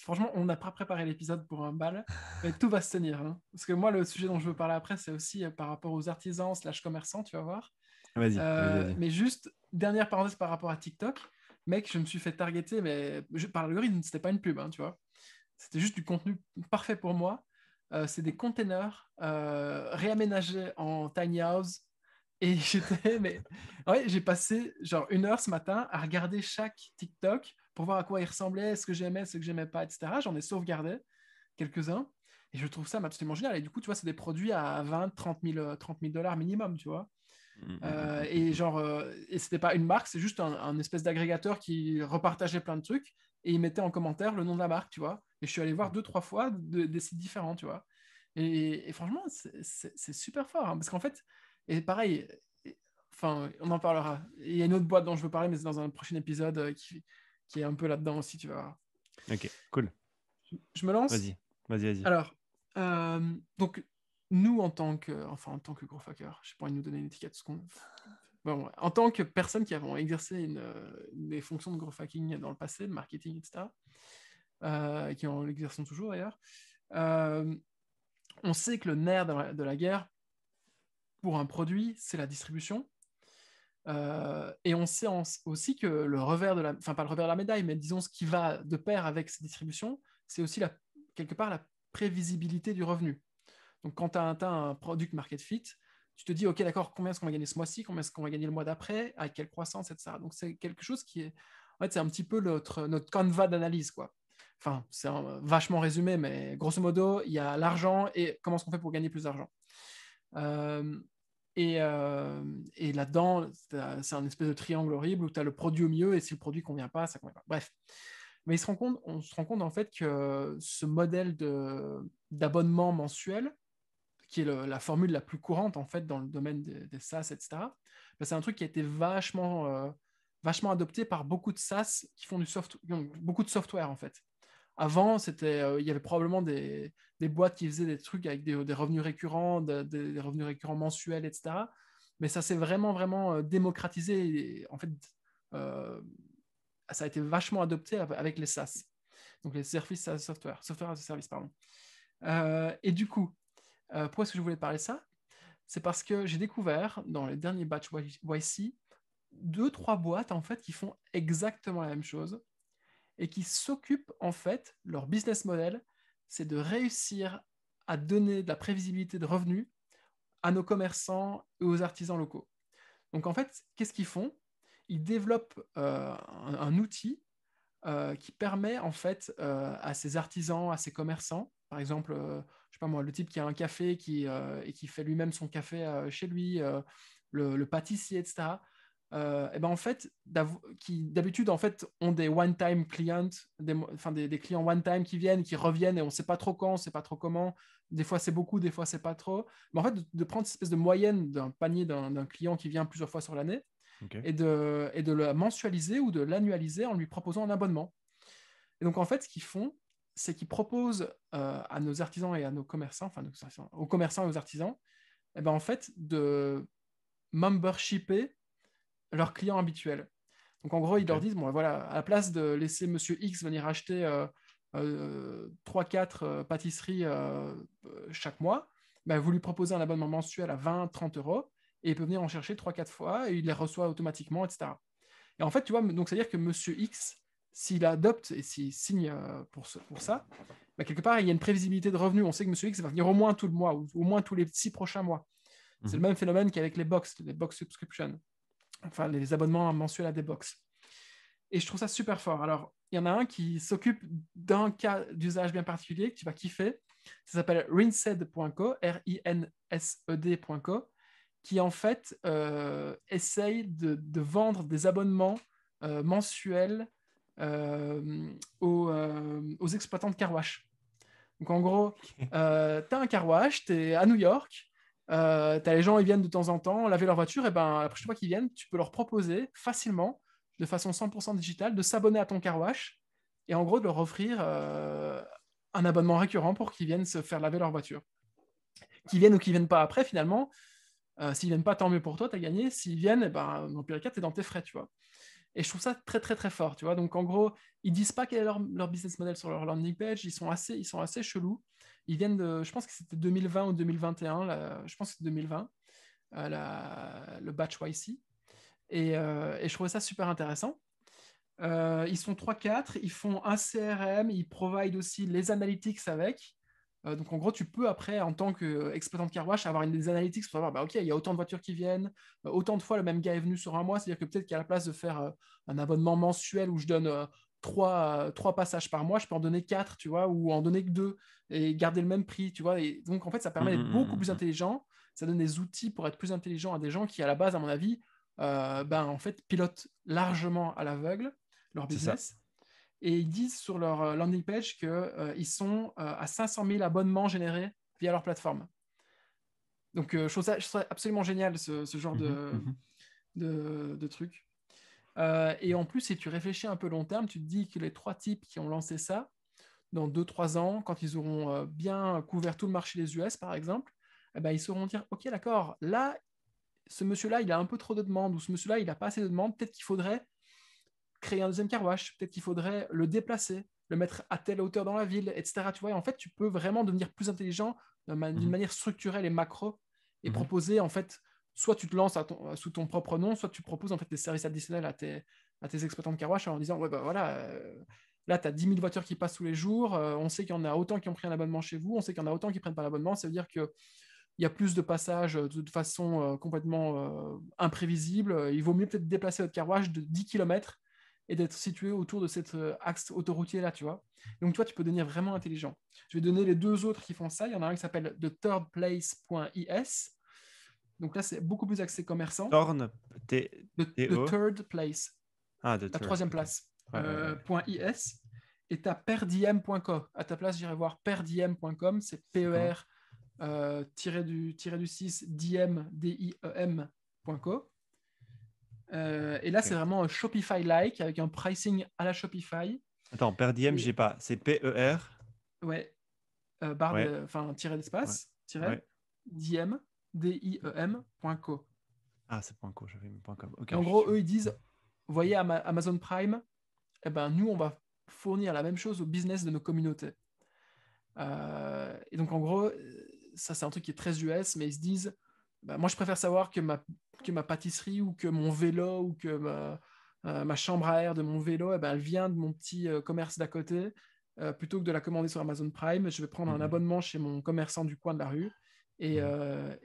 franchement, on n'a pas préparé l'épisode pour un bal, mais tout va se tenir, hein. Parce que moi, le sujet dont je veux parler après, c'est aussi par rapport aux artisans slash commerçants, tu vas voir. Vas-y. Mais juste, dernière parenthèse par rapport à TikTok, mec, je me suis fait targeter, mais par l'algorithme, c'était pas une pub, hein, tu vois. C'était juste du contenu parfait pour moi. C'est des containers réaménagés en tiny house. Et j'ai passé genre 1 heure ce matin à regarder chaque TikTok pour voir à quoi il ressemblait, ce que j'aimais, ce que j'aimais pas, etc. J'en ai sauvegardé quelques-uns. Et je trouve ça absolument génial. Et du coup, tu vois, c'est des produits à 20, 30 000 dollars minimum, tu vois. Et c'était pas une marque, c'est juste un espèce d'agrégateur qui repartageait plein de trucs et il mettait en commentaire le nom de la marque, tu vois. Et je suis allé voir 2, 3 fois des sites différents, tu vois. Et franchement, c'est super fort, hein, parce qu'en fait, et pareil, enfin, on en parlera. Il y a une autre boîte dont je veux parler, mais c'est dans un prochain épisode qui est un peu là-dedans aussi, tu vois. Ok, cool. Je me lance. Vas-y. Alors, donc, nous, en tant que gros hacker, je n'ai pas envie de nous donner une étiquette. Bon, en tant que personne qui avons exercé des fonctions de growth hacking dans le passé, de marketing, etc., qui en l'exerçons toujours d'ailleurs, on sait que le nerf de la guerre pour un produit, c'est la distribution. Et on sait aussi que le revers enfin pas le revers de la médaille, mais disons ce qui va de pair avec cette distribution, c'est aussi quelque part la prévisibilité du revenu. Donc quand tu as un product market fit, tu te dis, OK, d'accord, combien est-ce qu'on va gagner ce mois-ci, combien est-ce qu'on va gagner le mois d'après, à quelle croissance, etc. Donc c'est quelque chose qui est, en fait, c'est un petit peu notre canevas d'analyse, quoi. Enfin, c'est vachement résumé, mais grosso modo, il y a l'argent et comment est-ce qu'on fait pour gagner plus d'argent. Euh, et là-dedans, c'est un espèce de triangle horrible où tu as le produit au milieu et si le produit ne convient pas, ça ne convient pas. Bref. Mais on se rend compte en fait que ce modèle d'abonnement mensuel, qui est la formule la plus courante en fait dans le domaine des SaaS, etc., ben, c'est un truc qui a été vachement adopté par beaucoup de SaaS qui font beaucoup de software en fait. Avant, il y avait probablement des boîtes qui faisaient des trucs avec des revenus récurrents, des revenus récurrents mensuels, etc. Mais ça s'est vraiment démocratisé. Et, en fait, euh, ça a été vachement adopté avec les SaaS, donc les services as software as a service, pardon. Et du coup, pourquoi est-ce que je voulais parler de ça? C'est parce que j'ai découvert dans les derniers batchs YC 2, 3 boîtes en fait qui font exactement la même chose et qui s'occupent en fait, leur business model, c'est de réussir à donner de la prévisibilité de revenus à nos commerçants et aux artisans locaux. Donc en fait, qu'est-ce qu'ils font? Ils développent un outil qui permet en fait à ces artisans, à ces commerçants, par exemple, je sais pas moi, le type qui a un café et qui fait lui-même son café chez lui, le pâtissier, etc. Et ben en fait, qui d'habitude en fait ont des one-time clients, des clients one-time qui viennent, qui reviennent et on ne sait pas trop quand, on ne sait pas trop comment. Des fois c'est beaucoup, des fois c'est pas trop. Mais en fait, de prendre cette espèce de moyenne d'un panier d'un client qui vient plusieurs fois sur l'année Okay. et de la mensualiser ou de l'annualiser en lui proposant un abonnement. Et donc, en fait, ce qu'ils font, c'est qu'ils proposent à nos artisans et à nos commerçants, enfin, aux commerçants et aux artisans, eh ben, en fait, de membershipper leurs clients habituels. Donc, en gros, ils leur disent, bon, voilà, à la place de laisser Monsieur X venir acheter 3-4 pâtisseries chaque mois, ben, vous lui proposez un abonnement mensuel à 20-30 € et il peut venir en chercher 3-4 fois et il les reçoit automatiquement, etc. Et en fait, tu vois, donc c'est-à-dire que Monsieur X, s'il adopte et s'il signe pour ça, bah, quelque part, il y a une prévisibilité de revenus. On sait que Monsieur X va venir au moins tout le mois, ou au moins tous les 6 prochains mois. C'est le même phénomène qu'avec les box subscription, enfin les abonnements mensuels à des box. Et je trouve ça super fort. Alors, il y en a un qui s'occupe d'un cas d'usage bien particulier que tu vas kiffer. Ça s'appelle rinsed.co, rinsed.co, qui en fait essaye de vendre des abonnements mensuels aux exploitants de car wash. Donc en gros, tu as un car wash, tu es à New York, tu as les gens, ils viennent de temps en temps laver leur voiture, et ben la prochaine fois qu'ils viennent, tu peux leur proposer facilement, de façon 100% digitale, de s'abonner à ton car wash et en gros de leur offrir un abonnement récurrent pour qu'ils viennent se faire laver leur voiture. Qu'ils viennent ou qu'ils viennent pas après, finalement, s'ils viennent pas, tant mieux pour toi, tu as gagné. S'ils viennent, eh ben, dans le pire cas, tu es dans tes frais, tu vois. Et je trouve ça très, très, très fort, tu vois. Donc, en gros, ils disent pas quel est leur business model sur leur landing page. Ils sont assez chelous. Ils viennent de, je pense que c'était 2020 ou 2021, là, je pense que c'est 2020. le batch YC. Et je trouvais ça super intéressant. Ils sont 3-4, ils font un CRM, ils provident aussi les analytics avec. Donc en gros, tu peux après, en tant qu'exploitant de car wash, avoir des analytics pour savoir, ok, il y a autant de voitures qui viennent, autant de fois le même gars est venu sur un mois, c'est-à-dire que peut-être qu'à la place de faire un abonnement mensuel où je donne 3 passages par mois, je peux en donner 4, tu vois, ou en donner que 2 et garder le même prix, tu vois. Et donc en fait, ça permet d'être beaucoup plus intelligent, ça donne des outils pour être plus intelligent à des gens qui, à la base, à mon avis, en fait, pilotent largement à l'aveugle leur C'est ça. business. Et ils disent sur leur landing page qu'ils sont à 500 000 abonnements générés via leur plateforme. Donc, je trouve ça absolument génial, ce genre de truc. Et en plus, si tu réfléchis un peu long terme, tu te dis que les 3 types qui ont lancé ça, dans 2-3 ans, quand ils auront bien couvert tout le marché des US, par exemple, eh ben, ils sauront dire, OK, d'accord, là, ce monsieur-là, il a un peu trop de demandes, ou ce monsieur-là, il n'a pas assez de demandes, peut-être qu'il faudrait créer un deuxième car wash, peut-être qu'il faudrait le déplacer, le mettre à telle hauteur dans la ville, etc. Tu vois, et en fait, tu peux vraiment devenir plus intelligent d'une manière structurelle et macro et proposer, en fait, soit tu te lances sous ton propre nom, soit tu proposes en fait des services additionnels à tes exploitants de car wash en disant, ouais, bah voilà, là, tu as 10 000 voitures qui passent tous les jours, on sait qu'il y en a autant qui ont pris un abonnement chez vous, on sait qu'il y en a autant qui ne prennent pas l'abonnement, ça veut dire que il y a plus de passages de façon complètement imprévisible. Il vaut mieux peut-être déplacer votre car wash de 10 km et d'être situé autour de cet axe autoroutier-là, tu vois. Donc, toi, tu peux devenir vraiment intelligent. Je vais donner les 2 autres qui font ça. Il y en a un qui s'appelle thethirdplace.is. Donc là, c'est beaucoup plus axé commerçant. Torn, The T-O. Third Place, Ah, The la Third, troisième ok. place, Ouais, ouais, ouais. .is. Et tu as perdiem.com. À ta place, j'irai voir perdiem.com. C'est PER du 6 diem.co. Et là, Ok. c'est vraiment un Shopify-like avec un pricing à la Shopify. Attends, per diem, j'ai Et pas. C'est P-E-R. ouais, Ouais, tiré ouais, d'espace, tiré, ouais. diem, diem.co. Ah, c'est .co, j'avais mis .com. Ok, Et je en suis gros, dessus. eux, ils disent, voyez Amazon Prime, eh ben, nous, on va fournir la même chose au business de nos communautés. Et donc, en gros, ça, c'est un truc qui est très US, mais ils se disent, bah, moi, je préfère savoir que ma pâtisserie ou que mon vélo ou que ma chambre à air de mon vélo, eh ben, elle vient de mon petit commerce d'à côté. Plutôt que de la commander sur Amazon Prime, je vais prendre un abonnement chez mon commerçant du coin de la rue et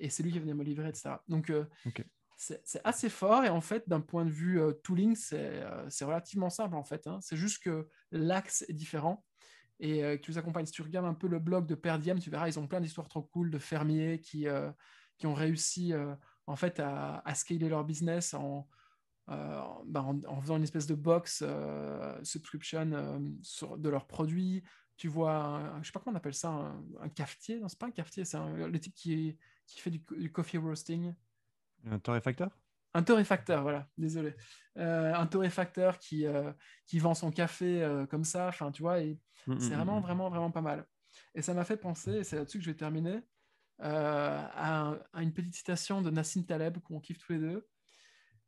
c'est lui qui va venir me livrer, etc. Donc, Ok. c'est assez fort et en fait, d'un point de vue tooling, c'est relativement simple en fait. Hein. C'est juste que l'axe est différent et qui vous accompagne. Si tu regardes un peu le blog de Perdiem, tu verras, ils ont plein d'histoires trop cool de fermiers qui ont réussi en fait à scaler leur business en faisant une espèce de box subscription de leurs produits. Tu vois, je sais pas comment on appelle ça, un cafetier. Non, c'est pas un cafetier, c'est le type qui fait du coffee roasting. Un torréfacteur? Un torréfacteur, voilà, désolé. Un torréfacteur qui vend son café comme ça, enfin, tu vois, et c'est vraiment, vraiment, vraiment pas mal. Et ça m'a fait penser, et c'est là-dessus que je vais terminer, à une petite citation de Nassim Taleb qu'on kiffe tous les deux.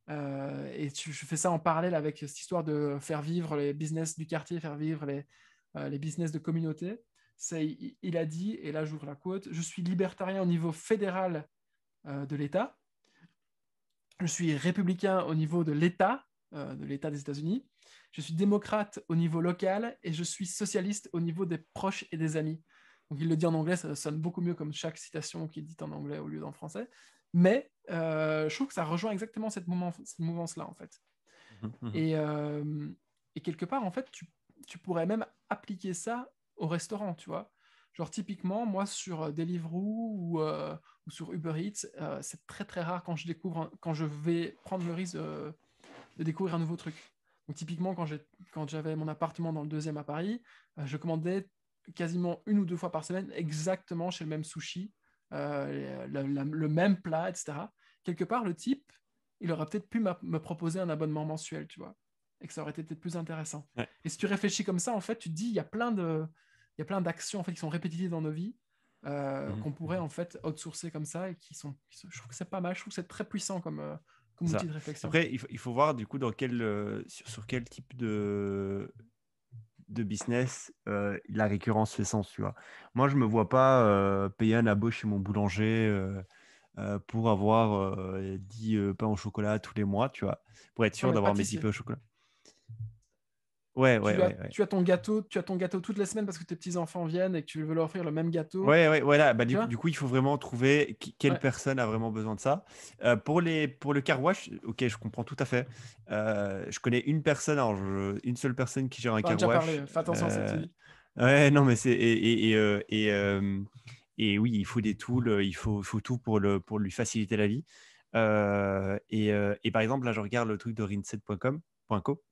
Et je fais ça en parallèle avec cette histoire de faire vivre les business du quartier, faire vivre les business de communauté. Il a dit, et là j'ouvre la quote, je suis libertarien au niveau fédéral de l'État. Je suis républicain au niveau de l'État des États-Unis. Je suis démocrate au niveau local et je suis socialiste au niveau des proches et des amis. Donc il le dit en anglais, ça sonne beaucoup mieux comme chaque citation qui est dite en anglais au lieu d'en français. Mais je trouve que ça rejoint exactement cette mouvance-là, en fait. Et, et quelque part, en fait, tu pourrais même appliquer ça au restaurant, tu vois. Genre, typiquement, moi, sur Deliveroo ou sur Uber Eats, c'est très, très rare quand je vais prendre le risque de découvrir un nouveau truc. Donc, typiquement, quand j'avais mon appartement dans le 2e à Paris, je commandais quasiment 1 ou 2 fois par semaine exactement chez le même sushi, le même plat, etc. Quelque part, le type, il aurait peut-être pu me proposer un abonnement mensuel, tu vois, et que ça aurait été peut-être plus intéressant. Ouais. Et si tu réfléchis comme ça, en fait, tu te dis, il y a plein d'actions en fait, qui sont répétitives dans nos vies, qu'on pourrait en fait outsourcer comme ça et je trouve que c'est pas mal, je trouve que c'est très puissant comme outil Ça. de réflexion. Après, il faut voir du coup sur quel type de business la récurrence fait sens, tu vois. Moi, je me vois pas payer un abo chez mon boulanger pour avoir 10 pains au chocolat tous les mois, tu vois, pour être Non, sûr mais d'avoir mes 10 pâtissier. pains au chocolat. Ouais, ouais, ouais, ouais. Tu as ton gâteau toutes les semaines parce que tes petits-enfants viennent et que tu veux leur offrir le même gâteau. Ouais, ouais, voilà. Bah, Tu du vois? coup, il faut vraiment trouver quelle Ouais, personne a vraiment besoin de ça. Pour le car wash, ok, je comprends tout à fait. Je connais une personne, alors une seule personne qui gère un on en a car déjà wash. parlé. Fais attention à ce que tu dis. Ouais, non, mais et oui, il faut des tools, il faut tout pour lui faciliter la vie. Et par exemple, là, je regarde le truc de rinset.com.co.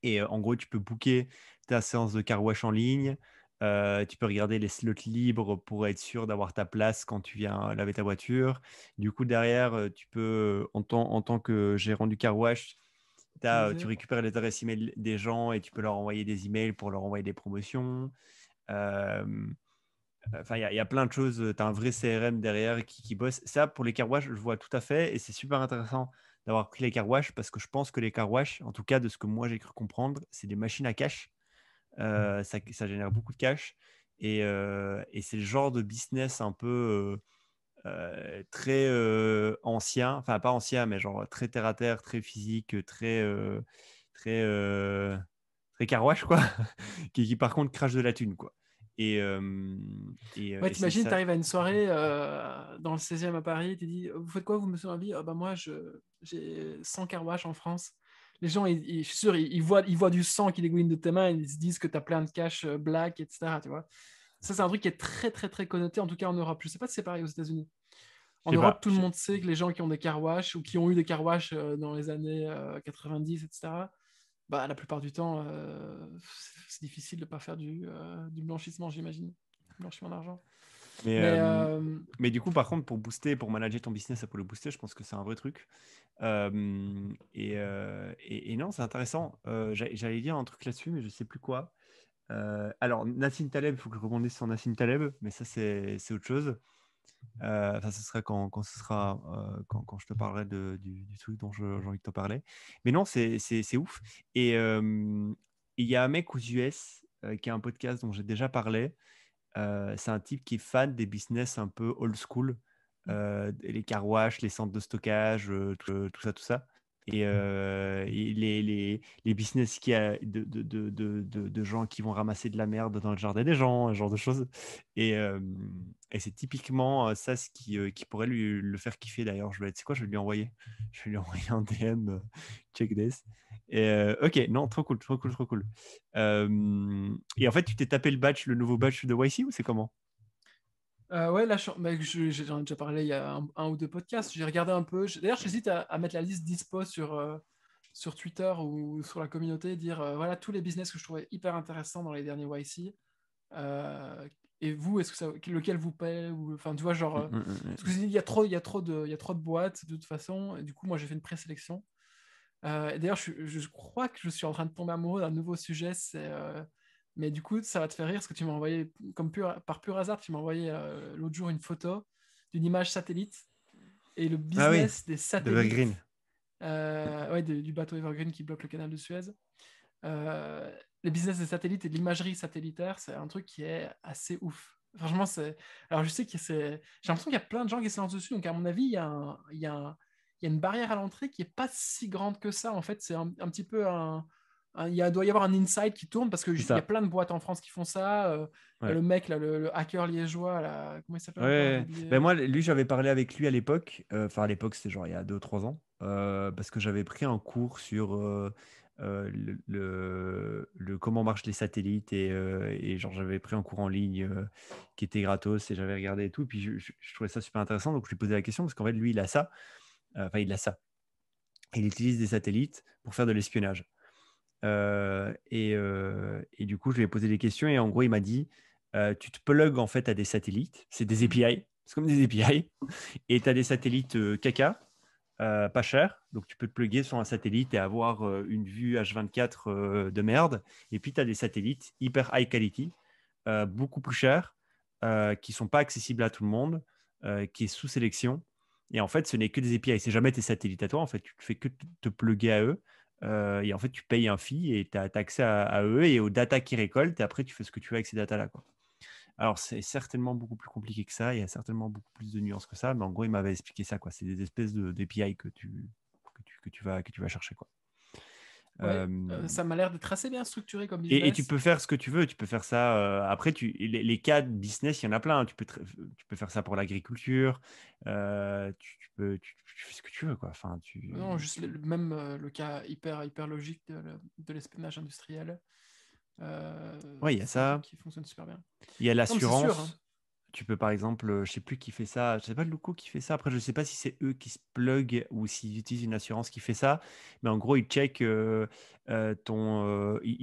Et en gros, tu peux booker ta séance de car wash en ligne. Tu peux regarder les slots libres pour être sûr d'avoir ta place quand tu viens laver ta voiture. Du coup, derrière, tu peux, en tant que gérant du car wash, tu Optimiser. récupères les adresses email des gens et tu peux leur envoyer des emails pour leur envoyer des promotions. Euh, Enfin, il y a plein de choses. Tu as un vrai CRM derrière qui bosse. Ça, pour les car wash, je vois tout à fait. Et c'est super intéressant d'avoir pris les car wash parce que je pense que les car wash, en tout cas de ce que moi j'ai cru comprendre, c'est des machines à cash. Ça génère beaucoup de cash. Et c'est le genre de business un peu très ancien. Enfin, pas ancien, mais genre très terre à terre, très physique, très, très car wash, quoi. qui par contre crache de la thune, quoi. Et, euh, Ouais, et c'est t'imagines, ça. t'arrives à une soirée dans le 16e à Paris, tu dis, vous faites quoi, vous, monsieur Rabi? Ah bah moi, j'ai 100 car wash en France. Les gens, je suis sûr, ils voient du sang qui dégouline de tes mains, ils se disent que tu as plein de cash black, etc. Tu vois? Ça, c'est un truc qui est très, très, très connoté, en tout cas en Europe. Je sais pas si c'est pareil aux États-Unis. Je En sais Europe, pas. tout le monde sait que les gens qui ont des car wash ou qui ont eu des car wash dans les années 90, etc., bah, la plupart du temps, c'est difficile de ne pas faire du blanchissement, j'imagine. Blanchiment d'argent. Mais, Mais euh, mais du coup, par contre, pour booster, pour manager ton business et pour le booster, je pense que c'est un vrai truc. Et non, c'est intéressant. J'allais dire un truc là-dessus, mais je sais plus quoi. Alors, Nassim Taleb, il faut que je rebondisse sur Nassim Taleb, mais ça, c'est autre chose. Enfin, ce sera quand je te parlerai du truc dont j'ai envie de te parler. Mais non, c'est ouf. Il y a un mec aux US qui a un podcast dont j'ai déjà parlé. C'est un type qui est fan des business un peu old school, les car wash, les centres de stockage, tout ça, tout ça. Et les business de gens qui vont ramasser de la merde dans le jardin des gens, ce genre de choses. Et, euh, et c'est typiquement ça qui pourrait le faire kiffer d'ailleurs. Tu sais quoi, je vais lui envoyer. Je vais lui envoyer un DM, check this. Ok, non, trop cool, trop cool, trop cool. Et en fait, tu t'es tapé le nouveau batch de YC ou c'est comment? ouais, là, bah, j'en ai déjà parlé il y a un ou deux podcasts. J'ai regardé un peu. D'ailleurs, j'hésite à mettre la liste dispo sur Twitter ou sur la communauté, dire voilà tous les business que je trouvais hyper intéressants dans les derniers YC. Et vous, est-ce que lequel vous plaît ou, enfin, tu vois, genre, parce que il y a trop, il y a trop de boîtes de toute façon. Et du coup, moi, j'ai fait une présélection. Et d'ailleurs, je crois que je suis en train de tomber amoureux d'un nouveau sujet. Mais du coup, ça va te faire rire parce que tu m'as envoyé, par pur hasard, tu m'as envoyé l'autre jour une photo d'une image satellite et le Ah oui, business des d'Evergreen. satellites, ouais, du bateau Evergreen qui bloque le canal de Suez. Euh, les business des satellites et de l'imagerie satellitaire, c'est un truc qui est assez ouf. Franchement, Alors, je sais que j'ai l'impression qu'il y a plein de gens qui se lancent dessus. Donc, à mon avis, il y a une barrière à l'entrée qui est pas si grande que ça. En fait, c'est un petit peu doit y avoir un insight qui tourne parce C'est qu'il y a ça. plein de boîtes en France qui font ça. Ouais. Le mec, là, le hacker liégeois, là, comment il s'appelle Ouais, encore? J'ai ouais. oublié. Ben moi, lui, j'avais parlé avec lui à l'époque. Enfin, à l'époque, c'était genre il y a 2 ou 3 ans. Parce que j'avais pris un cours sur comment marchent les satellites. Et genre, j'avais pris un cours en ligne qui était gratos et j'avais regardé et tout. Puis je trouvais ça super intéressant. Donc, je lui posais la question parce qu'en fait, lui, il a ça. Enfin, il a ça. Il utilise des satellites pour faire de l'espionnage. Et du coup, je lui ai posé des questions et en gros, il m'a dit tu te plugs en fait à des satellites, c'est des Mhm. API, c'est comme des API, et tu as des satellites caca, pas cher, donc tu peux te plugger sur un satellite et avoir une vue H24 de merde. Et puis, tu as des satellites hyper high quality, beaucoup plus chers, qui sont pas accessibles à tout le monde, qui est sous sélection. Et en fait, ce n'est que des API. C'est jamais tes satellites à toi. En fait, tu ne fais que te plugger à eux. Et en fait, tu payes un fee et tu as accès à eux et aux data qu'ils récoltent. Et après, tu fais ce que tu veux avec ces data-là, quoi. Alors, c'est certainement beaucoup plus compliqué que ça. Il y a certainement beaucoup plus de nuances que ça. Mais en gros, il m'avait expliqué ça, quoi. C'est des espèces d'API que tu vas chercher, quoi. Ouais, Euh, ça m'a l'air d'être assez bien structuré comme et tu business. peux faire ce que tu veux. Tu peux faire ça. Après, les cas de business, il y en a plein. Tu peux faire ça pour l'agriculture. Tu fais ce que tu veux, quoi. Enfin, Non, juste même le cas hyper logique de l'espionnage industriel. ouais, il y a C'est un truc ça. qui fonctionne super bien. Il y a Non, mais c'est sûr, hein. l'assurance. Tu peux par exemple, je sais plus qui fait ça, je sais pas Luco qui fait ça. Après, je sais pas si c'est eux qui se plug ou s'ils utilisent une assurance qui fait ça. Mais en gros, ils checkent ils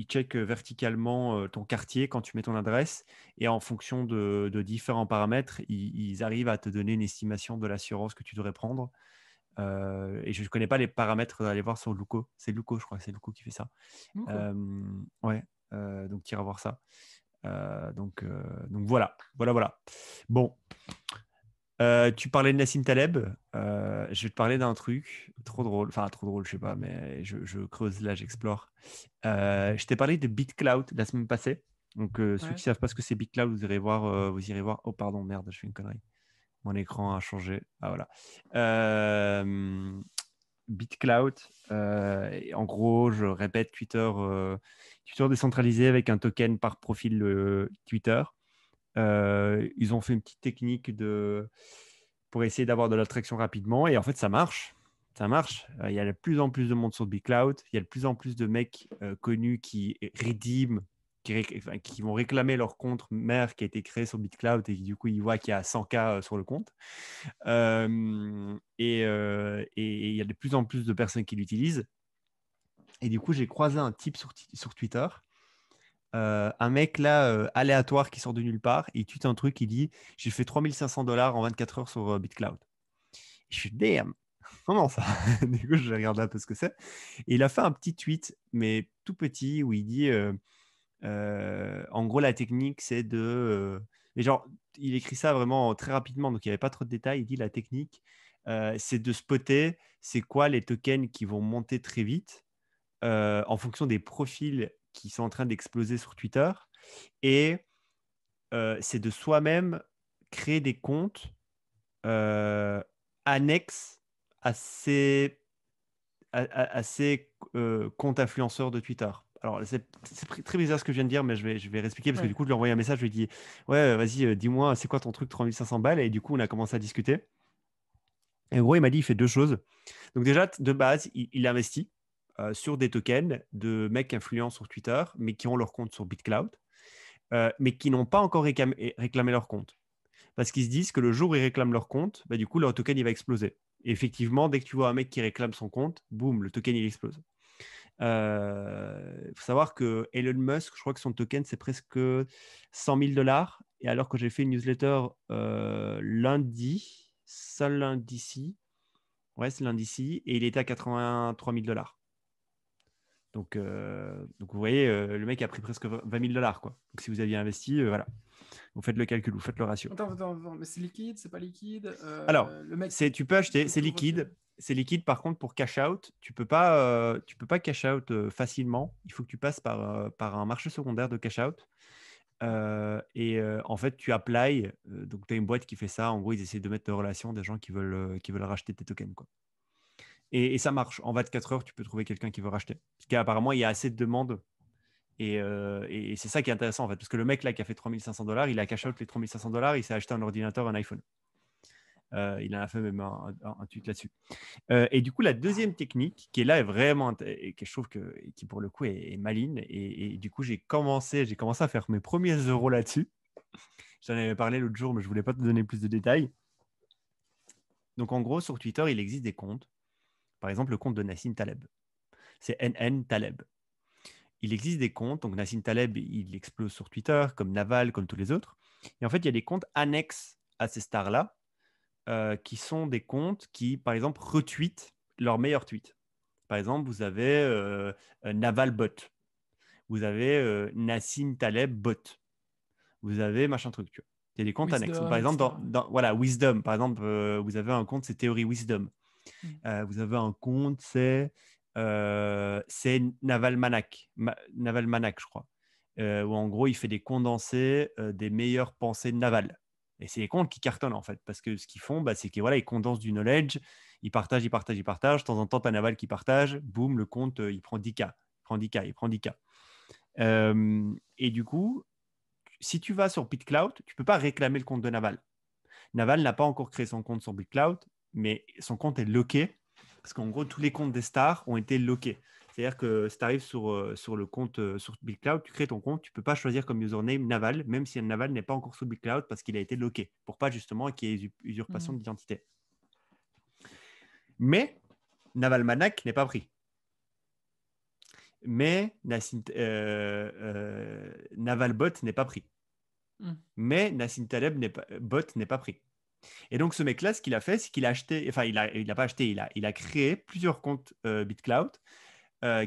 checkent verticalement ton quartier quand tu mets ton adresse et en fonction de différents paramètres, ils arrivent à te donner une estimation de l'assurance que tu devrais prendre. Et je ne connais pas les paramètres d'aller voir sur Luco. C'est Luco, je crois que c'est Luco qui fait ça. Beaucoup. Euh, ouais, donc tu iras voir ça. Donc voilà. Bon, tu parlais de Nassim Taleb. Je vais te parler d'un truc trop drôle. Enfin, trop drôle, je sais pas, mais je creuse là, j'explore. Je t'ai parlé de BitCloud la semaine passée. Donc, ceux qui Ouais. ne savent pas ce que c'est BitCloud, vous irez voir. Oh, pardon, merde, je fais une connerie. Mon écran a changé. Ah, voilà. BitCloud, en gros, je répète, Twitter décentralisé avec un token par profil Twitter. Ils ont fait une petite technique pour essayer d'avoir de l'attraction rapidement. Et en fait, ça marche. Ça marche. Il y a de plus en plus de monde sur BitCloud. Il y a de plus en plus de mecs connus qui redeem, qui vont réclamer leur compte mère qui a été créé sur BitCloud et du coup, ils voient qu'il y a 100K sur le compte. Et il y a de plus en plus de personnes qui l'utilisent. Et du coup, j'ai croisé un type sur Twitter, un mec là aléatoire qui sort de nulle part. Il tweet un truc, il dit j'ai fait $3 500 en 24 heures sur BitCloud. Et je suis damn, comment ça? Du coup, je regarde un peu ce que c'est. Et il a fait un petit tweet, mais tout petit, où il dit en gros, la technique, c'est mais genre, il écrit ça vraiment très rapidement, donc il n'y avait pas trop de détails. Il dit la technique, c'est de spotter c'est quoi les tokens qui vont monter très vite en fonction des profils qui sont en train d'exploser sur Twitter. Et c'est de soi-même créer des comptes annexes à ces comptes influenceurs de Twitter. Alors, c'est très bizarre ce que je viens de dire, mais je vais réexpliquer parce que Ouais. du coup, je lui ai envoyé un message, je lui ai dit ouais, vas-y, dis-moi, c'est quoi ton truc 3500 balles? Et du coup, on a commencé à discuter. Et en gros, il m'a dit il fait deux choses. Donc, déjà, de base, il investit sur des tokens de mecs influents sur Twitter, mais qui ont leur compte sur BitCloud, mais qui n'ont pas encore réclamé leur compte. Parce qu'ils se disent que le jour où ils réclament leur compte, bah, du coup, leur token il va exploser. Et effectivement, dès que tu vois un mec qui réclame son compte, boum, le token il explose. Il faut savoir que Elon Musk, je crois que son token c'est presque $100 000. Et alors que j'ai fait une newsletter lundi, seul lundi-ci, ouais, c'est lundi-ci, et il était à $83 000. Donc vous voyez, le mec a pris presque $20 000, quoi. Donc si vous aviez investi, voilà, vous faites le calcul, vous faites le ratio. Attends, mais c'est liquide, c'est pas liquide. Alors, Le mec, tu peux il acheter, peut c'est tout retirer. liquide. C'est liquide, par contre, pour cash out, tu peux pas cash out facilement. Il faut que tu passes par un marché secondaire de cash out. En fait, tu apply. Donc, tu as une boîte qui fait ça. En gros, ils essaient de mettre en relation des gens qui veulent racheter tes tokens, quoi. Et ça marche. En 24 heures, tu peux trouver quelqu'un qui veut racheter. Parce qu'apparemment, il y a assez de demandes. Et c'est ça qui est intéressant, en fait. Parce que le mec là qui a fait $3500, il a cash out les $3500, il s'est acheté un ordinateur, un iPhone. Il en a fait même un tweet là-dessus. Et du coup, la deuxième technique, qui est là est vraiment, et que je trouve qui pour le coup est maligne, et du coup, j'ai commencé à faire mes premiers euros là-dessus. J'en avais parlé l'autre jour, mais je voulais pas te donner plus de détails. Donc, en gros, sur Twitter, il existe des comptes. Par exemple, le compte de Nassim Taleb. C'est NN Taleb. Il existe des comptes. Donc, Nassim Taleb, il explose sur Twitter, comme Naval, comme tous les autres. Et en fait, il y a des comptes annexes à ces stars-là, qui sont des comptes qui, par exemple, retweetent leurs meilleurs tweets. Par exemple, vous avez Naval Bot, vous avez Nassim Taleb Bot, vous avez machin truc. Tu vois. Il y a des comptes annexes. Par Wisdom, exemple, etc. voilà, Wisdom, par exemple, vous avez un compte, c'est Théorie Wisdom. Mm. Vous avez un compte, c'est Naval Manak, Naval Manak, je crois. où en gros, il fait des condensés des meilleures pensées de Naval. Et c'est les comptes qui cartonnent en fait, parce que ce qu'ils font, c'est qu'ils voilà, ils condensent du knowledge, ils partagent, ils partagent, ils partagent. De temps en temps, tu as Naval qui partage, boum, le compte, il prend 10K, il prend 10K, il prend 10K. Et du coup, si tu vas sur BitCloud, tu ne peux pas réclamer le compte de Naval. Naval n'a pas encore créé son compte sur BitCloud, mais son compte est locké, parce qu'en gros, tous les comptes des stars ont été lockés. C'est-à-dire que si tu arrives sur le compte sur BitCloud, tu crées ton compte, tu ne peux pas choisir comme username Naval, même si Naval n'est pas encore sur BitCloud parce qu'il a été locké, pour pas justement qu'il y ait usurpation d'identité. Mais Naval Manak n'est pas pris. Mais Naval Bot n'est pas pris. Mais Nassim Taleb Bot n'est pas pris. Et donc, ce mec-là, ce qu'il a fait, c'est qu'il a acheté, enfin, il a pas acheté, il a créé plusieurs comptes BitCloud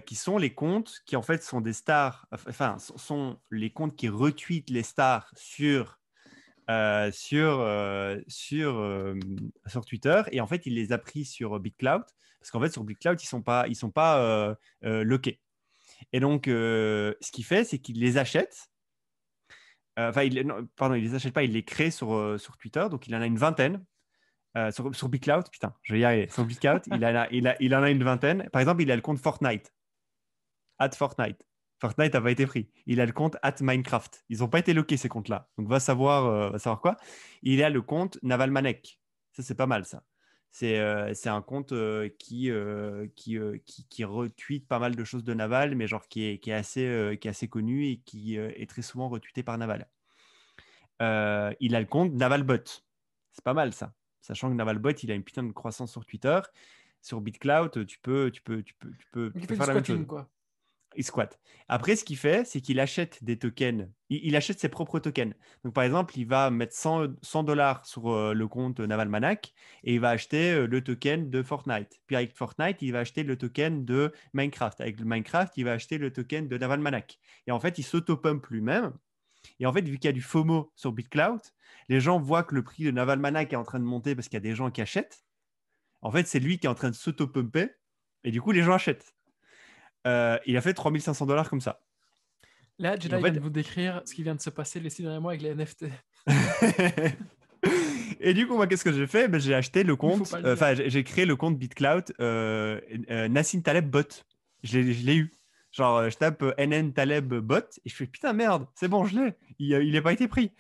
qui sont les comptes qui, en fait, sont des stars, enfin, sont les comptes qui retweetent les stars sur Twitter. Et en fait, il les a pris sur BitCloud parce qu'en fait, sur BitCloud, ils sont pas lockés. Et donc, ce qu'il fait, c'est qu'il les achète. Enfin, il les achète pas, il les crée sur Twitter. Donc, il en a une vingtaine. Sur BitCloud, putain, je vais y arriver. Sur BitCloud, il en a une vingtaine. Par exemple, il a le compte Fortnite. @Fortnite. Fortnite n'a pas été pris. Il a le compte @Minecraft. Ils n'ont pas été loqués, ces comptes-là. Donc, va savoir quoi. Il a le compte Navalmanek. Ça, c'est pas mal, ça. C'est un compte qui retweet pas mal de choses de Naval, mais genre qui est assez connu et qui est très souvent retweeté par Naval. Il a le compte Navalbot. C'est pas mal, ça. Sachant que Navalbot, il a une putain de croissance sur Twitter. Sur BitCloud, tu peux faire la même chose. Quoi. Il squatte. Après, ce qu'il fait, c'est qu'il achète des tokens. Il achète ses propres tokens. Donc, par exemple, il va mettre 100 dollars sur le compte Navalmanak et il va acheter le token de Fortnite. Puis, avec Fortnite, il va acheter le token de Minecraft. Avec le Minecraft, il va acheter le token de Navalmanak. Et en fait, il s'auto-pump lui-même. Et en fait, vu qu'il y a du FOMO sur BitCloud, les gens voient que le prix de Navalmanak est en train de monter parce qu'il y a des gens qui achètent. En fait, c'est lui qui est en train de s'auto-pumper. Et du coup, les gens achètent. Il a fait 3500 dollars comme ça. Là, Jedi vient de vous décrire ce qui vient de se passer les 6 derniers mois avec les NFT. Et du coup, moi, qu'est-ce que j'ai fait? J'ai acheté le compte, enfin, j'ai créé le compte BitCloud Nassim Taleb Bot. Je l'ai eu. Genre, je tape NN Taleb Bot et je fais putain, merde, c'est bon, je l'ai. Il n'a pas été pris.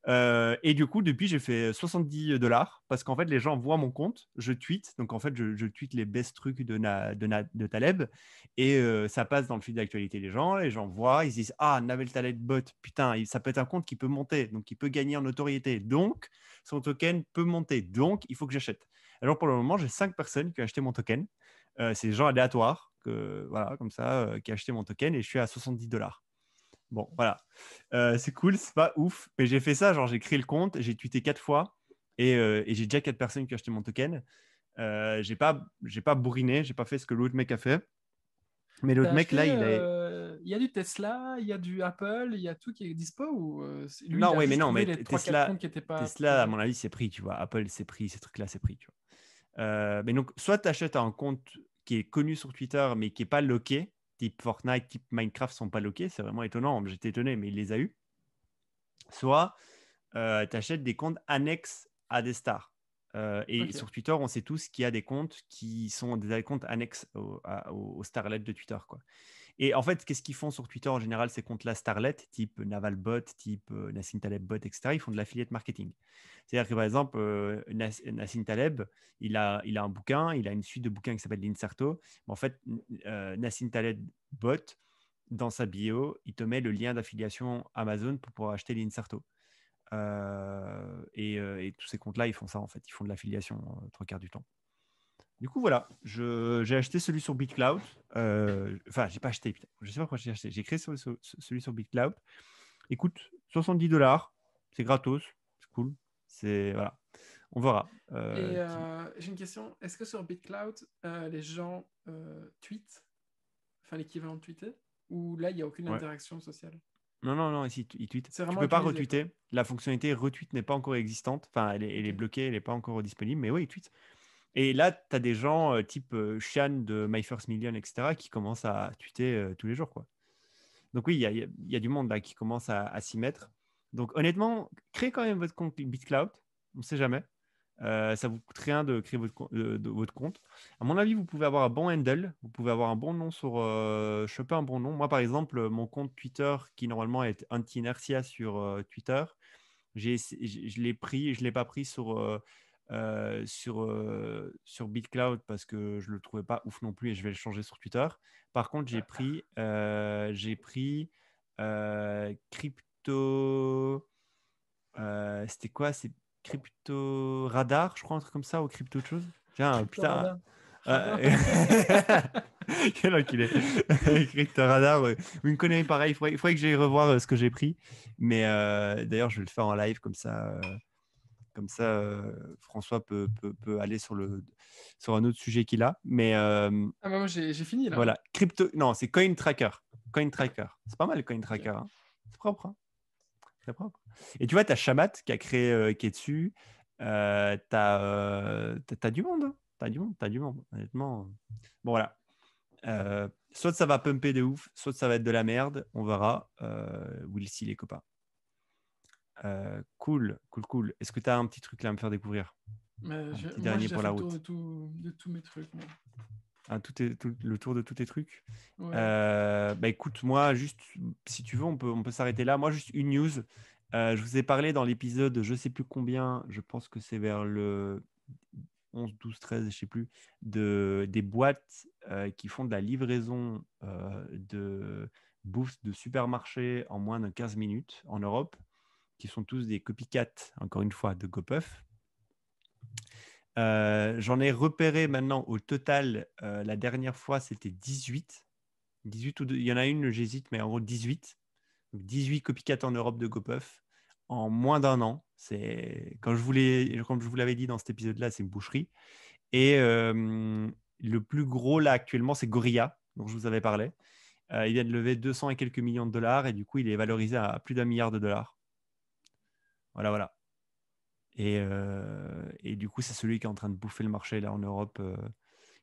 Et du coup, depuis, j'ai fait 70 dollars parce qu'en fait, les gens voient mon compte, je tweete. Donc, en fait, je tweete les best trucs de Taleb et ça passe dans le fil d'actualité des gens. Les gens voient, ils se disent ah, Navel Taleb Bot, putain, ça peut être un compte qui peut monter, donc qui peut gagner en notoriété. Donc, son token peut monter. Donc, il faut que j'achète. Alors, pour le moment, j'ai 5 personnes qui ont acheté mon token. C'est des gens aléatoires, voilà, comme ça, qui ont acheté mon token et je suis à 70 dollars. Bon, voilà. C'est cool, c'est pas ouf. Mais j'ai fait ça, genre j'ai créé le compte, j'ai tweeté 4 fois et j'ai déjà 4 personnes qui ont acheté mon token. J'ai pas bourriné, j'ai pas fait ce que l'autre mec a fait. Mais l'autre mec, là, il y a du Tesla, il y a du Apple, il y a tout qui est dispo ou lui, non, il a ouais, mais juste non, trouvé mais les 3-4 comptes qui n'étaient pas Tesla, à mon avis, c'est pris, tu vois. Apple, c'est pris, ces trucs-là, c'est pris, tu vois. Mais donc, soit tu achètes un compte qui est connu sur Twitter, mais qui n'est pas locké, type Fortnite, type Minecraft sont pas lockés, c'est vraiment étonnant, j'étais étonné, mais il les a eu. Soit tu achètes des comptes annexes à des stars. Et sur Twitter, on sait tous qu'il y a des comptes qui sont des comptes annexes aux starlets de Twitter, quoi. Et en fait, qu'est-ce qu'ils font sur Twitter en général, ces comptes-là starlet, type Navalbot, type Nassim Taleb Bot, etc. Ils font de l'affiliate marketing. C'est-à-dire que par exemple, Nassim Taleb, il a un bouquin, il a une suite de bouquins qui s'appelle l'Inserto. Mais en fait, Nassim Taleb Bot, dans sa bio, il te met le lien d'affiliation Amazon pour pouvoir acheter l'Inserto. Et tous ces comptes-là, ils font ça en fait. Ils font de l'affiliation 3/4 du temps. Du coup, voilà, j'ai acheté celui sur BitCloud. Enfin, j'ai pas acheté, putain. Je sais pas pourquoi j'ai acheté. J'ai créé celui sur BitCloud. Écoute, 70 dollars, c'est gratos, c'est cool. Voilà, on verra. J'ai une question. Est-ce que sur BitCloud, les gens tweetent, enfin l'équivalent de tweeter, ou là, il n'y a aucune interaction sociale? Non, ici, il tweet. Tu peux pas retweeter. Quoi. La fonctionnalité retweet n'est pas encore existante. Enfin, elle est bloquée, elle n'est pas encore disponible, mais oui, il tweet. Et là, tu as des gens type Shan de My First Million, etc., qui commencent à tweeter tous les jours, quoi. Donc oui, il y a du monde là qui commence à s'y mettre. Donc honnêtement, créez quand même votre compte BitClout. On ne sait jamais. Ça vous coûte rien de créer de votre compte. À mon avis, vous pouvez avoir un bon handle. Vous pouvez avoir un bon nom sur choper un bon nom. Moi, par exemple, mon compte Twitter, qui normalement est anti-inertia sur Twitter, je l'ai pris et je ne l'ai pas pris sur BitCloud parce que je ne le trouvais pas ouf non plus et je vais le changer sur Twitter. Par contre, j'ai pris crypto. C'était quoi? C'est crypto radar, je crois, un truc comme ça, ou crypto autre chose. Tiens, Crypto putain. radar. Euh, Radar. Quel enculé. Crypto radar, ouais. Une connerie pareille. Il faudrait que j'aille revoir ce que j'ai pris. Mais d'ailleurs, je vais le faire en live comme ça. François peut aller sur un autre sujet qu'il a. Mais Ah bah moi j'ai fini là. voilà. Crypto. Non, c'est Coin Tracker. Coin Tracker. C'est pas mal, Coin Ok. Tracker, hein. C'est propre, hein. C'est propre. Et tu vois, tu as Shamat qui a créé, qui est dessus. T'as du monde, hein. T'as du monde, honnêtement. Bon, voilà. Soit ça va pumper de ouf, soit ça va être de la merde. On verra. We'll see, les copains. Cool, cool, cool. Est-ce que tu as un petit truc là à me faire découvrir? Un petit Moi j'ai dernier déjà pour fait la le tour route. de tous mes trucs. Moi. Le tour de tous tes trucs. Ouais. Bah écoute, moi, juste, si tu veux, on peut s'arrêter là. Moi, juste une news. Je vous ai parlé dans l'épisode, je sais plus combien, je pense que c'est vers le 11, 12, 13, je sais plus, des boîtes qui font de la livraison de bouffe de supermarché en moins de 15 minutes en Europe, qui sont tous des copycats, encore une fois, de GoPuff. J'en ai repéré maintenant au total, la dernière fois, c'était 18. 18 ou il y en a une, j'hésite, mais en gros 18. Donc 18 copycats en Europe de GoPuff en moins d'un an. Comme je vous l'avais dit dans cet épisode-là, c'est une boucherie. Et le plus gros là actuellement, c'est Gorilla, dont je vous avais parlé. Il vient de lever 200 et quelques millions de dollars et du coup, il est valorisé à plus d'1 milliard de dollars. Voilà, voilà. Et du coup, c'est celui qui est en train de bouffer le marché là en Europe.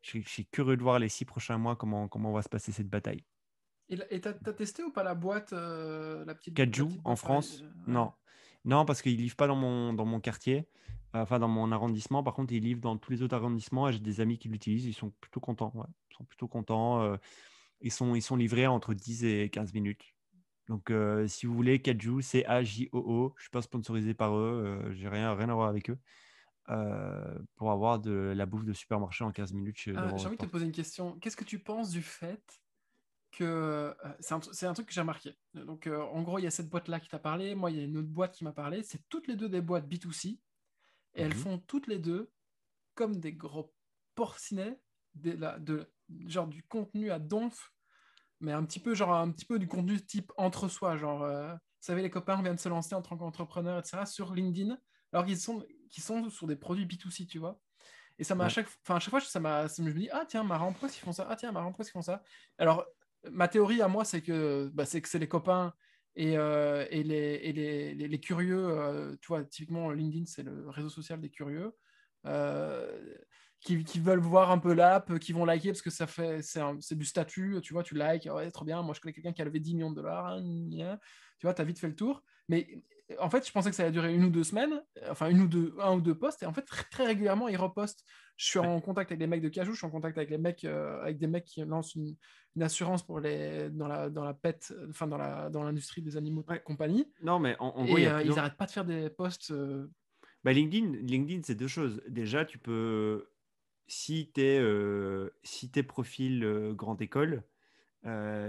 Je suis curieux de voir les 6 prochains mois comment va se passer cette bataille. Et t'as testé ou pas la boîte, la Kaju petite en boîte pareil France, ouais. non. Non, parce qu'ils ne livrent pas dans mon quartier, enfin dans mon arrondissement. Par contre, ils livrent dans tous les autres arrondissements et j'ai des amis qui l'utilisent. Ils sont plutôt contents. Ouais. Ils sont plutôt contents. Ils sont livrés entre 10 et 15 minutes. Donc, si vous voulez, Kaju, c'est AJOO. Je ne suis pas sponsorisé par eux. J'ai rien à voir avec eux. Pour avoir de la bouffe de supermarché en 15 minutes devant J'ai votre envie de te porte. poser une question. Qu'est-ce que tu penses du fait que c'est un truc que j'ai remarqué. Donc, en gros, il y a cette boîte-là qui t'a parlé. Moi, il y a une autre boîte qui m'a parlé. C'est toutes les deux des boîtes B2C. Et elles Mhm. font toutes les deux comme des gros porcinets, genre du contenu à donf, mais un petit peu du contenu type entre-soi. Genre, vous savez, les copains viennent de se lancer en tant qu'entrepreneurs, etc., sur LinkedIn, alors qu'ils sont sur des produits B2C, tu vois. Et ça m'a Ouais. à chaque fois, je me dis, ah tiens, marrant, pourquoi ils font ça? Ah tiens, marrant, pourquoi ils font ça? Alors, ma théorie à moi, c'est que c'est les copains et les curieux. Tu vois, typiquement, LinkedIn, c'est le réseau social des curieux. euh, qui veulent voir un peu l'app, qui vont liker parce que c'est du statut, tu vois, tu likes, ouais, trop bien, moi je connais quelqu'un qui a levé 10 millions de dollars, hein, tu vois, t'as vite fait le tour. Mais en fait, je pensais que ça allait durer 1 ou 2 semaines, enfin un ou deux posts, et en fait, très régulièrement, ils repostent. Je suis Ouais. en contact avec les mecs de Cajou, je suis en contact avec avec des mecs qui lancent une assurance dans la pet, enfin dans l'industrie des animaux de Ouais. compagnie, Non, mais en gros, il et y a ils plusieurs. arrêtent pas de faire des posts. Bah, LinkedIn, c'est deux choses. Déjà, tu peux, si t'es profil grande école,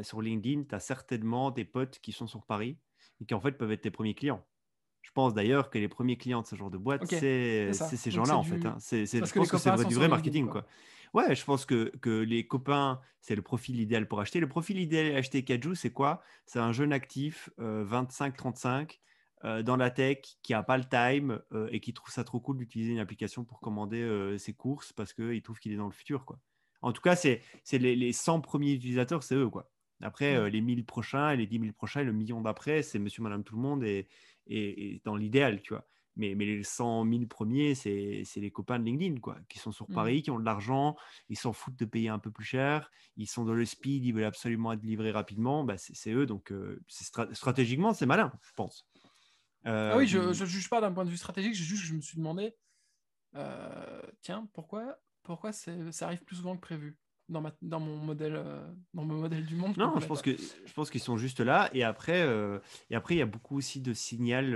sur LinkedIn, tu as certainement des potes qui sont sur Paris et qui en fait peuvent être tes premiers clients. Je pense d'ailleurs que les premiers clients de ce genre de boîte, Ok, c'est c'est ça. ces Donc gens-là en fait, hein. c'est parce Je que les pense que c'est copains sont du sur vrai LinkedIn, marketing, quoi. quoi. Ouais, je pense que les copains, c'est le profil idéal pour acheter. Le profil idéal à acheter Kaju, c'est quoi? C'est un jeune actif, 25-35, dans la tech, qui n'a pas le time et qui trouve ça trop cool d'utiliser une application pour commander ses courses parce qu'il trouve qu'il est dans le futur, quoi. En tout cas, c'est les 100 premiers utilisateurs, c'est eux, quoi. Après, Hmm. les 1000 prochains et les 10 000 prochains et le million d'après, c'est monsieur, madame, tout le monde et dans l'idéal, tu vois. mais les 100 000 premiers, c'est les copains de LinkedIn, quoi, qui sont sur Paris, qui ont de l'argent, ils s'en foutent de payer un peu plus cher, ils sont dans le speed, ils veulent absolument être livrés rapidement, bah, c'est eux. Donc, stratégiquement, c'est malin, je pense. Ah oui, je ne juge pas d'un point de vue stratégique, je me suis demandé, tiens, pourquoi ça arrive plus souvent que prévu dans mon modèle du monde qu'on Non, connaît pas. je pense qu'ils sont juste là. Et après, il y a beaucoup aussi de signal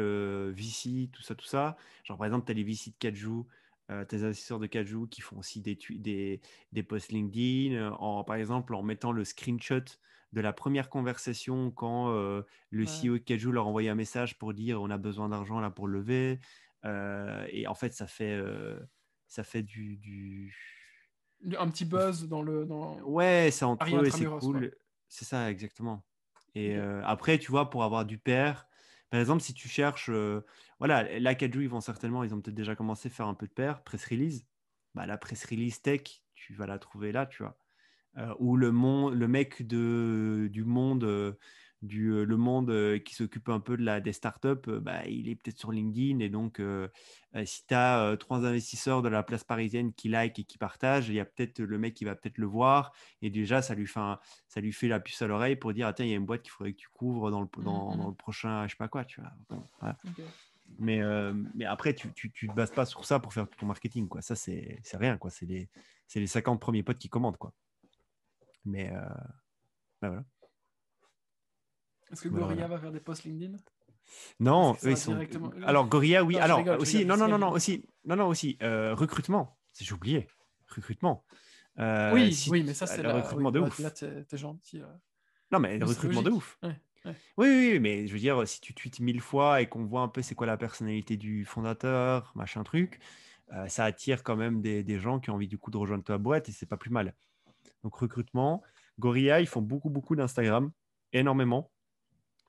VC, tout ça, tout ça. Genre, par exemple, tu as les VC de Kajou, tu as les investisseurs de Kajou qui font aussi des posts LinkedIn, par exemple, en mettant le screenshot de la première conversation quand le Ouais. CEO de Kajou leur envoyait un message pour dire on a besoin d'argent là pour le lever. Et en fait, ça fait Un petit buzz dans Ouais, c'est Paris entre eux et c'est intramuros, quoi. cool. C'est ça, exactement. Et Ok. après, tu vois, pour avoir du pair, par exemple, si tu cherches, voilà, là, Kaju, ils ont peut-être déjà commencé à faire un peu de pair, press release. Bah, la press release tech, tu vas la trouver là, tu vois. Ou le mec du monde, le monde qui s'occupe un peu des startups, bah, il est peut-être sur LinkedIn. Et donc, si tu as trois investisseurs de la place parisienne qui like et qui partagent, il y a peut-être le mec qui va peut-être le voir. Et déjà, ça lui fait la puce à l'oreille pour dire, attends, il y a une boîte qu'il faudrait que tu couvres dans le prochain, je sais pas quoi, tu vois. Bon, voilà. Ok. Mais après, tu te bases pas sur ça pour faire ton marketing, quoi. Ça, c'est rien, quoi. C'est les 50 premiers potes qui commandent, quoi. Mais bah, voilà. Est-ce que Voilà, Gorilla voilà. va faire des posts LinkedIn? Ou est-ce Non, que eux, ça ils va sont. directement. Alors, Gorilla, oui. Non, je Alors, rigole, je aussi, rigole, je non, non, non, non, rigole. aussi, non, non, aussi, recrutement. J'ai oublié. Recrutement. Oui, oui, mais ça, c'est Le là. recrutement Oui, de là, ouf. t'es gentil, là. Non, mais le Oui, c'est recrutement de logique. ouf. Ouais, ouais. Oui, oui, oui, mais je veux dire, si tu tweets 1000 fois et qu'on voit un peu c'est quoi la personnalité du fondateur, machin truc, ça attire quand même des gens qui ont envie du coup de rejoindre ta boîte et c'est pas plus mal. Donc, recrutement. Gorilla, ils font beaucoup, beaucoup d'Instagram. Énormément.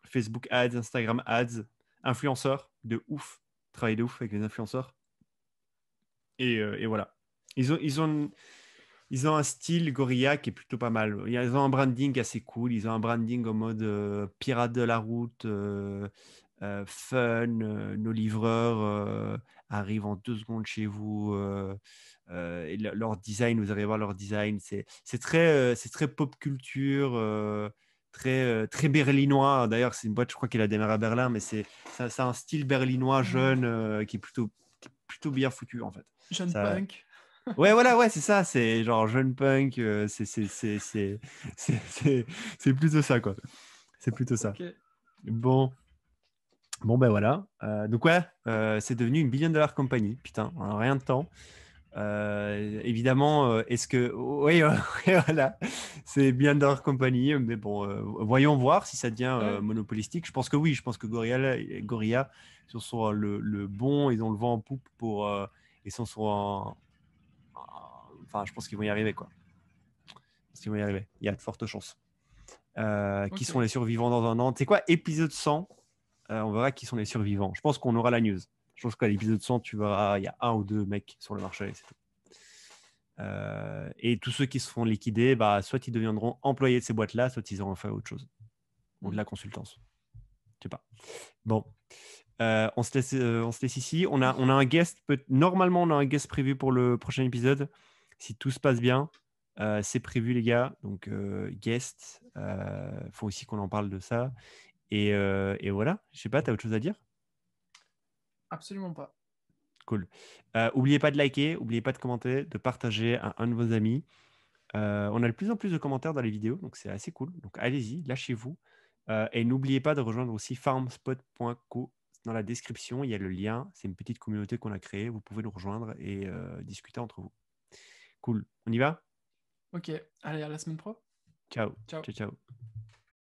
Facebook Ads, Instagram Ads, influenceurs de ouf, travail de ouf avec les influenceurs. Et voilà. Ils ont un style Gorilla qui est plutôt pas mal. Ils ont un branding assez cool. Ils ont un branding en mode pirate de la route, fun. Nos livreurs arrivent en 2 secondes chez vous. Et leur design, vous allez voir leur design. C'est très pop culture. Très berlinois. D'ailleurs, c'est une boîte, je crois qu'elle a démarré à Berlin, mais c'est un style berlinois jeune qui est plutôt bien foutu en fait. Jeune Ça, punk. Ouais, voilà, ouais, c'est ça. C'est genre jeune punk. C'est plutôt ça, quoi. C'est plutôt ça. Ok. Bon, bon ben voilà. Donc ouais, c'est devenu une billion-dollar compagnie. Putain, en rien de temps. Évidemment, est-ce que... Oui, ouais, voilà. C'est billion-dollar compagnie. Mais bon, voyons voir si ça devient Ouais. monopolistique. Je pense que oui. Je pense que Gorilla ils sont le bon. Ils ont le vent en poupe pour... ils sont sur Enfin, je pense qu'ils vont y arriver, quoi. Parce qu'ils vont y arriver. Il y a de fortes chances. Qui sont Ok. les survivants dans un an? Tu sais quoi? Épisode 100, on verra qui sont les survivants. Je pense qu'on aura la news. Je pense qu'à l'épisode 100, tu verras, il y a un ou deux mecs sur le marché. C'est tout. Et tous ceux qui se font liquider, bah, soit ils deviendront employés de ces boîtes-là, soit ils auront fait autre chose. Ou de la consultance. Je sais pas. Bon. On se laisse ici. On a un guest. Normalement, on a un guest prévu pour le prochain épisode. Si tout se passe bien, c'est prévu, les gars. Donc, guest. Faut aussi qu'on en parle de ça. Et voilà. Je sais pas, tu as autre chose à dire? Absolument pas. Cool. Oubliez pas de liker, oubliez pas de commenter, de partager à un de vos amis. On a de plus en plus de commentaires dans les vidéos, donc c'est assez cool. Donc allez-y, lâchez-vous. Et n'oubliez pas de rejoindre aussi farmspot.co. Dans la description, il y a le lien. C'est une petite communauté qu'on a créée. Vous pouvez nous rejoindre et discuter entre vous. Cool. On y va? Ok. Allez, à la semaine pro. Ciao. Ciao. Ciao, ciao.